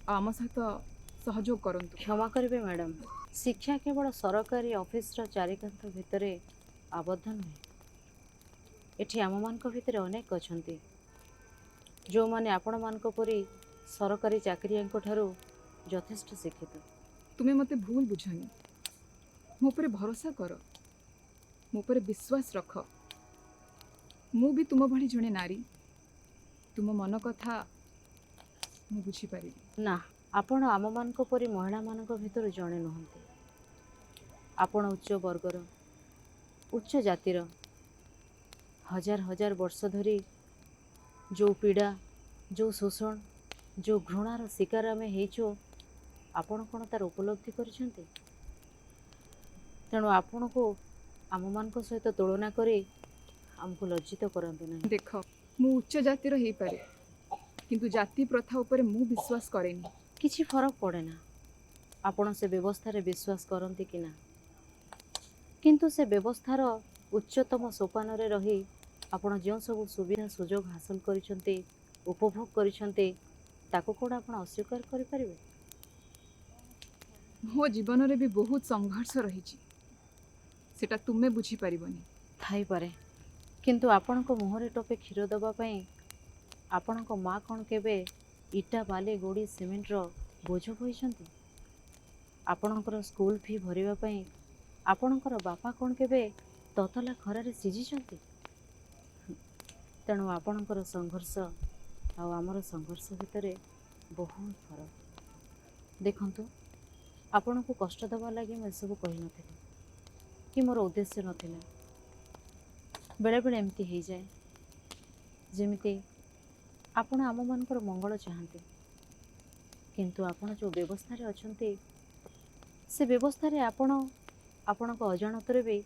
ଆଉ ଆମ ସହିତ ସହଯୋଗ କରନ୍ତୁ। କ୍ଷମା କରିବେ ମ୍ୟାଡ଼ାମ୍, ଶିକ୍ଷା କେବଳ ସରକାରୀ ଅଫିସର ଚାରିକାନ୍ଥ ଭିତରେ ଆବଦ୍ଧ ନୁହେଁ। ଏଠି ଆମମାନଙ୍କ ଭିତରେ ଅନେକ ଅଛନ୍ତି, ଯେଉଁମାନେ ଆପଣମାନଙ୍କ ପରି ସରକାରୀ ଚାକିରିଆଙ୍କ ଠାରୁ ଯଥେଷ୍ଟ ଶିକ୍ଷିତ। ତୁମେ ମୋତେ ଭୁଲ ବୁଝନି, ମୋ ଉପରେ ଭରସା କର, ମୋ ଉପରେ ବିଶ୍ୱାସ ରଖ। ମୁଁ ବି ତୁମ ଭଳି ଜଣେ ନାରୀ, ତୁମ ମନ କଥା ମୁଁ ବୁଝିପାରିବି। ନା, ଆପଣ ଆମମାନଙ୍କ ପରି ମହିଳାମାନଙ୍କ ଭିତରୁ ଜଣେ ନୁହନ୍ତି। ଆପଣ ଉଚ୍ଚ ବର୍ଗର, ଉଚ୍ଚ ଜାତିର। ହଜାର ହଜାର ବର୍ଷ ଧରି ଯେଉଁ ପୀଡ଼ା, ଯେଉଁ ଶୋଷଣ, ଯେଉଁ ଘୃଣାର ଶିକାର ଆମେ ହେଇଛୁ, ଆପଣ କ'ଣ ତାର ଉପଲବ୍ଧି କରିଛନ୍ତି? ତେଣୁ ଆପଣଙ୍କୁ ଆମମାନଙ୍କ ସହିତ ତୁଳନା କରି ଆମକୁ ଲଜ୍ଜିତ କରନ୍ତୁ ନାହିଁ। ଦେଖ, ମୁଁ ଉଚ୍ଚ ଜାତିର ହେଇପାରେ, କିନ୍ତୁ ଜାତି ପ୍ରଥା ଉପରେ ମୁଁ ବିଶ୍ୱାସ କରେନି। କିଛି ଫରକ ପଡ଼େ ନା ଆପଣ ସେ ବ୍ୟବସ୍ଥାରେ ବିଶ୍ୱାସ କରନ୍ତି କି ନା, କିନ୍ତୁ ସେ ବ୍ୟବସ୍ଥାର ଉଚ୍ଚତମ ସୋପାନରେ ରହି ଆପଣ ଯେଉଁ ସବୁ ସୁବିଧା ସୁଯୋଗ ହାସଲ କରିଛନ୍ତି, ଉପଭୋଗ କରିଛନ୍ତି, ତାକୁ କ'ଣ ଆପଣ ଅସ୍ୱୀକାର କରିପାରିବେ? ମୋ ଜୀବନରେ ବି ବହୁତ ସଂଘର୍ଷ ରହିଛି, ସେଟା ତୁମେ ବୁଝିପାରିବନି। ଥାଇପାରେ, କିନ୍ତୁ ଆପଣଙ୍କ ମୁହଁରେ ଟୋପେ କ୍ଷୀର ଦେବା ପାଇଁ ଆପଣଙ୍କ ମା' କ'ଣ କେବେ ଇଟା, ବାଲି, ଗୋଡ଼ି, ସିମେଣ୍ଟର ବୋଝ ବୋହିଛନ୍ତି? ଆପଣଙ୍କର ସ୍କୁଲ ଫି ଭରିବା ପାଇଁ ଆପଣଙ୍କର ବାପା କ'ଣ କେବେ ତତଲା ଖରାରେ ସିଝିଛନ୍ତି? ତେଣୁ ଆପଣଙ୍କର ସଂଘର୍ଷ ଆଉ ଆମର ସଂଘର୍ଷ ଭିତରେ ବହୁତ ଫରକ। ଦେଖନ୍ତୁ, ଆପଣଙ୍କୁ କଷ୍ଟ ଦେବା ଲାଗି ମୁଁ ଏସବୁ କହିନଥିଲି କି ମୋର ଉଦ୍ଦେଶ୍ୟ ନଥିଲା। ବେଳେବେଳେ ଏମିତି ହେଇଯାଏ ଯେମିତି ଆପଣ ଆମମାନଙ୍କର ମଙ୍ଗଳ ଚାହାନ୍ତି, କିନ୍ତୁ ଆପଣ ଯେଉଁ ବ୍ୟବସ୍ଥାରେ ଅଛନ୍ତି, ସେ ବ୍ୟବସ୍ଥାରେ ଆପଣ ଆପଣଙ୍କ ଅଜାଣତରେ ବି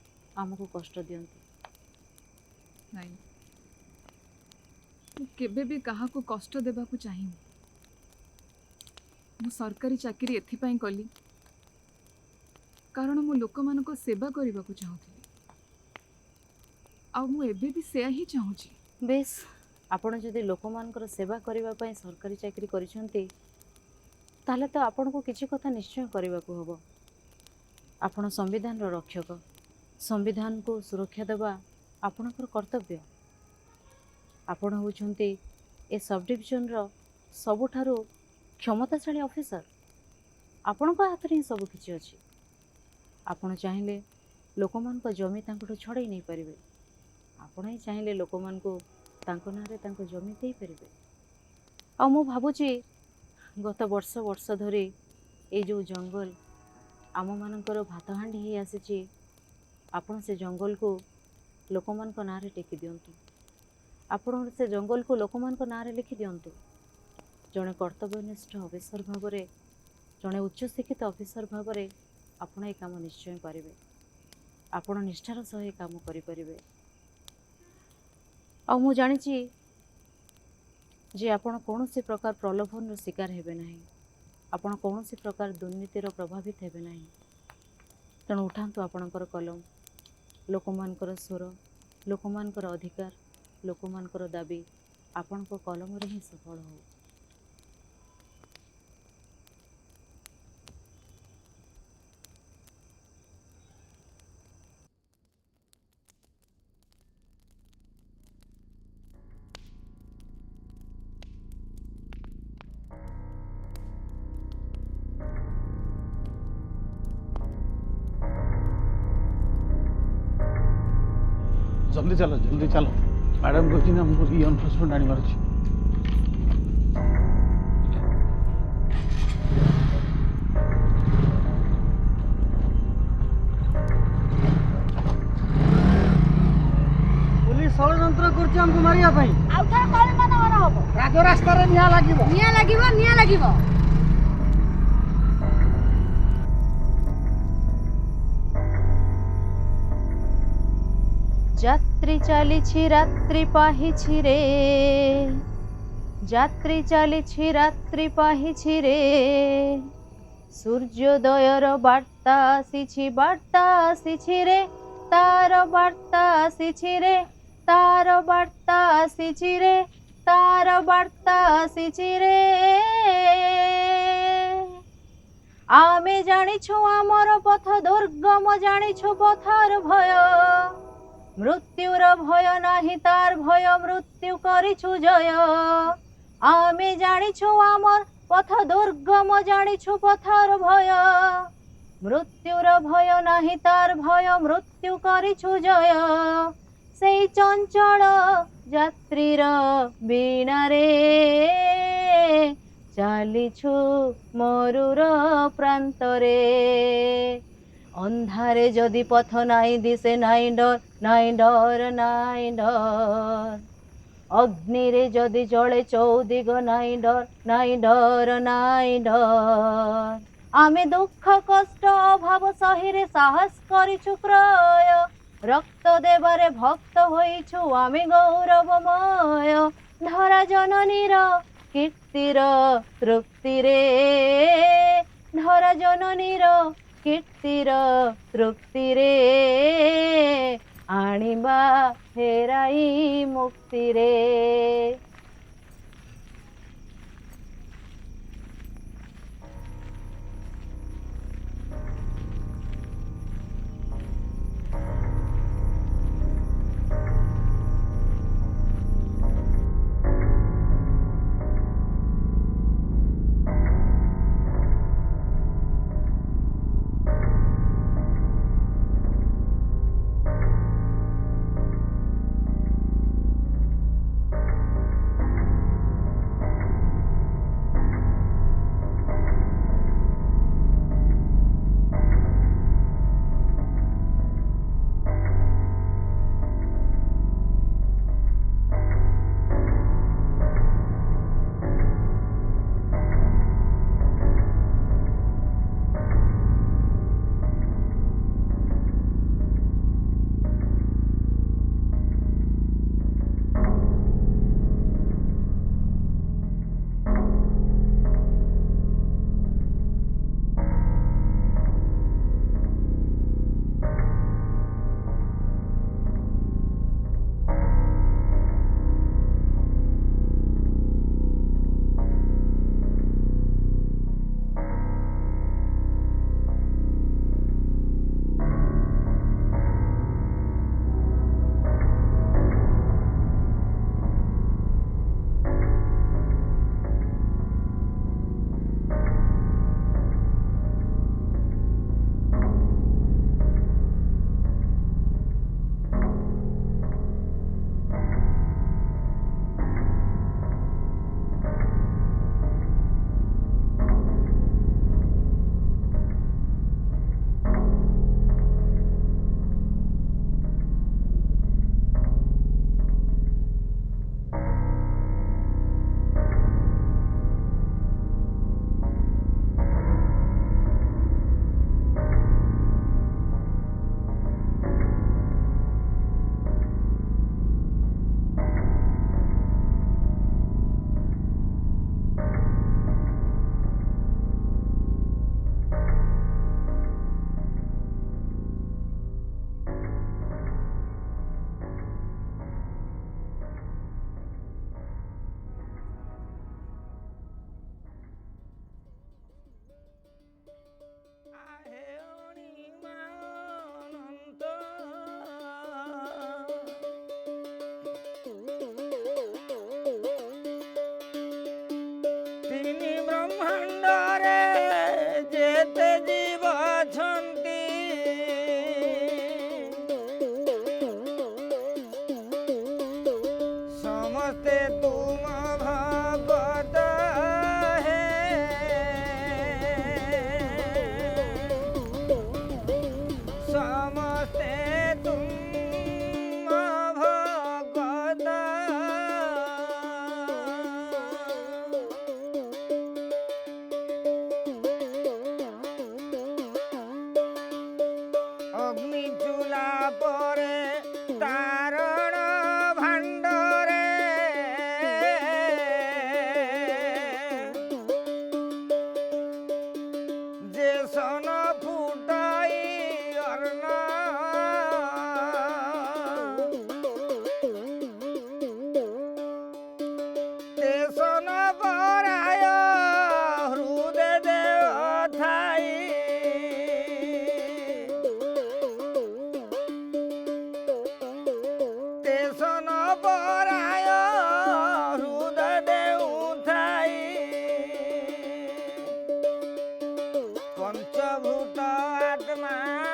ଆମକୁ କଷ୍ଟ ଦିଅନ୍ତି। ନାଇଁ, ମୁଁ କେବେ ବି କାହାକୁ କଷ୍ଟ ଦେବାକୁ ଚାହିଁନି। ମୁଁ ସରକାରୀ ଚାକିରି ଏଥିପାଇଁ କଲି କାରଣ ମୁଁ ଲୋକମାନଙ୍କ ସେବା କରିବାକୁ ଚାହୁଁଥିଲି, ଆଉ ମୁଁ ଏବେ ବି ସେୟା ହିଁ ଚାହୁଁଛି। ବେଶ, ଆପଣ ଯଦି ଲୋକମାନଙ୍କର ସେବା କରିବା ପାଇଁ ସରକାରୀ ଚାକିରି କରିଛନ୍ତି ତାହେଲେ ତ ଆପଣଙ୍କୁ କିଛି କଥା ନିଶ୍ଚୟ କରିବାକୁ ହେବ। ଆପଣ ସମ୍ବିଧାନର ରକ୍ଷକ, ସମ୍ବିଧାନକୁ ସୁରକ୍ଷା ଦେବା ଆପଣଙ୍କର କର୍ତ୍ତବ୍ୟ। ଆପଣ ହେଉଛନ୍ତି ଏ ସବ୍ ଡିଭିଜନର ସବୁଠାରୁ କ୍ଷମତାଶାଳୀ ଅଫିସର। ଆପଣଙ୍କ ହାତରେ ହିଁ ସବୁ କିଛି ଅଛି। ଆପଣ ଚାହିଁଲେ ଲୋକମାନଙ୍କ ଜମି ତାଙ୍କଠୁ ଛଡ଼େଇ ନେଇପାରିବେ। ଆପଣ ହିଁ ଚାହିଁଲେ ଲୋକମାନଙ୍କୁ ତାଙ୍କ ନାଁରେ ତାଙ୍କ ଜମି ଦେଇପାରିବେ। ଆଉ ମୁଁ ଭାବୁଛି ଗତ ବର୍ଷ ଧରି ଏଇ ଯେଉଁ ଜଙ୍ଗଲ ଆମମାନଙ୍କର ଭାତହାଣ୍ଡି ହେଇ ଆସିଛି, ଆପଣ ସେ ଜଙ୍ଗଲକୁ ଲୋକମାନଙ୍କ ନାଁରେ ଟେକି ଦିଅନ୍ତୁ। ଆପଣ ସେ ଜଙ୍ଗଲକୁ ଲୋକମାନଙ୍କ ନାଁରେ ଲେଖି ଦିଅନ୍ତୁ। ଜଣେ କର୍ତ୍ତବ୍ୟନିଷ୍ଠ ଅଫିସର ଭାବରେ, ଜଣେ ଉଚ୍ଚଶିକ୍ଷିତ ଅଫିସର ଭାବରେ ଆପଣ ଏ କାମ ନିଶ୍ଚୟ ପାରିବେ। ଆପଣ ନିଷ୍ଠାର ସହ ଏ କାମ କରିପାରିବେ। ଆଉ ମୁଁ ଜାଣିଛି ଯେ ଆପଣ କୌଣସି ପ୍ରକାର ପ୍ରଲୋଭନର ଶିକାର ହେବେ ନାହିଁ। ଆପଣ କୌଣସି ପ୍ରକାର ଦୁର୍ନୀତିର ପ୍ରଭାବିତ ହେବେ ନାହିଁ। ତେଣୁ ଉଠାନ୍ତୁ ଆପଣଙ୍କର କଲମ। ଲୋକମାନଙ୍କର ସ୍ୱର, ଲୋକମାନଙ୍କର ଅଧିକାର, ଲୋକମାନଙ୍କର ଦାବି ଆପଣଙ୍କ କଲମରେ ହିଁ ସଫଳ ହେଉ। जल्दी चलो मैडम कहते हमको रीएनफोर्समेंट आनिबार अछि। पुलिस षड्यंत्र करछि हमको मारिया पई। ଆଉ ଥରେ କଳିଙ୍ଗ ଦମନ ହବ। ରାଜ ରାସ୍ତାରେ ନିଆଁ ଲାଗିବ। ନିଆଁ ଲାଗିବ। যাত্রী চালিছি রাত্রি পাহিছি রে, যাত্রী চালিছি রাত্রি পাহিছি রে, সূর্যোদয়র বার্তা আসিছি রে, তার বার্তা আসিছি রে, তার বার্তা আসিছি রে, তার বার্তা আসিছি রে। আমি জানিছু আমার পথ দুর্গম, জানিছু পথর ভয়, মৃত্যুর ভয় নাহি তার ভয়, মৃত্যু করিছু জয়। আমি জানিছু আমার পথ দুর্গম, জানিছু পথর ভয়, মৃত্যুর ভয় নাহি তার ভয়, মৃত্যু করিছু জয়। সেই চঞ্চল যাত্রীর বীণারে চালিছু মরুর প্রান্তরে। অন্ধারে যদি পথ নাই দিশে, নাই ডর, নাই ডর, নাই ডর। অগ্নিরে যদি জলে চৌদিগ, নাই ডর, নাই ডর, নাই ডর। আমি দুঃখ কষ্ট অভাব সহিরে সাহস করিছু ক্রয়, রক্ত দেবারে ভক্ত হইছু আমি গৌরবময়। ধরা জননীর কীর্তির তৃপ্তিরে, ধরা জননীর কীর্তির তৃপ্তিরে, আনিবা ফেরাই মুক্তিরে। ବ୍ରହ୍ମାଣ୍ଡରେ ଯେତେ ଜୀବ ଅଛନ୍ତି ସମସ୍ତେ ତୁମ ଭଗତ ହେ ସମସ୍ତେ ତୁମ ଭଗତ ଅଗ୍ନି ଚୁଲା ପରେ ତାରଣ ଭାଣ୍ଡରେ ଯେ ସନ ଫୁଟାଇ ଅର୍ଣ୍ଣ ତେ ସନ ବରାୟ ହୃଦୟ ଦେହ ଥାଇ তেসন পরায় হৃদয় দেউ থাই পঞ্চভূত আত্মা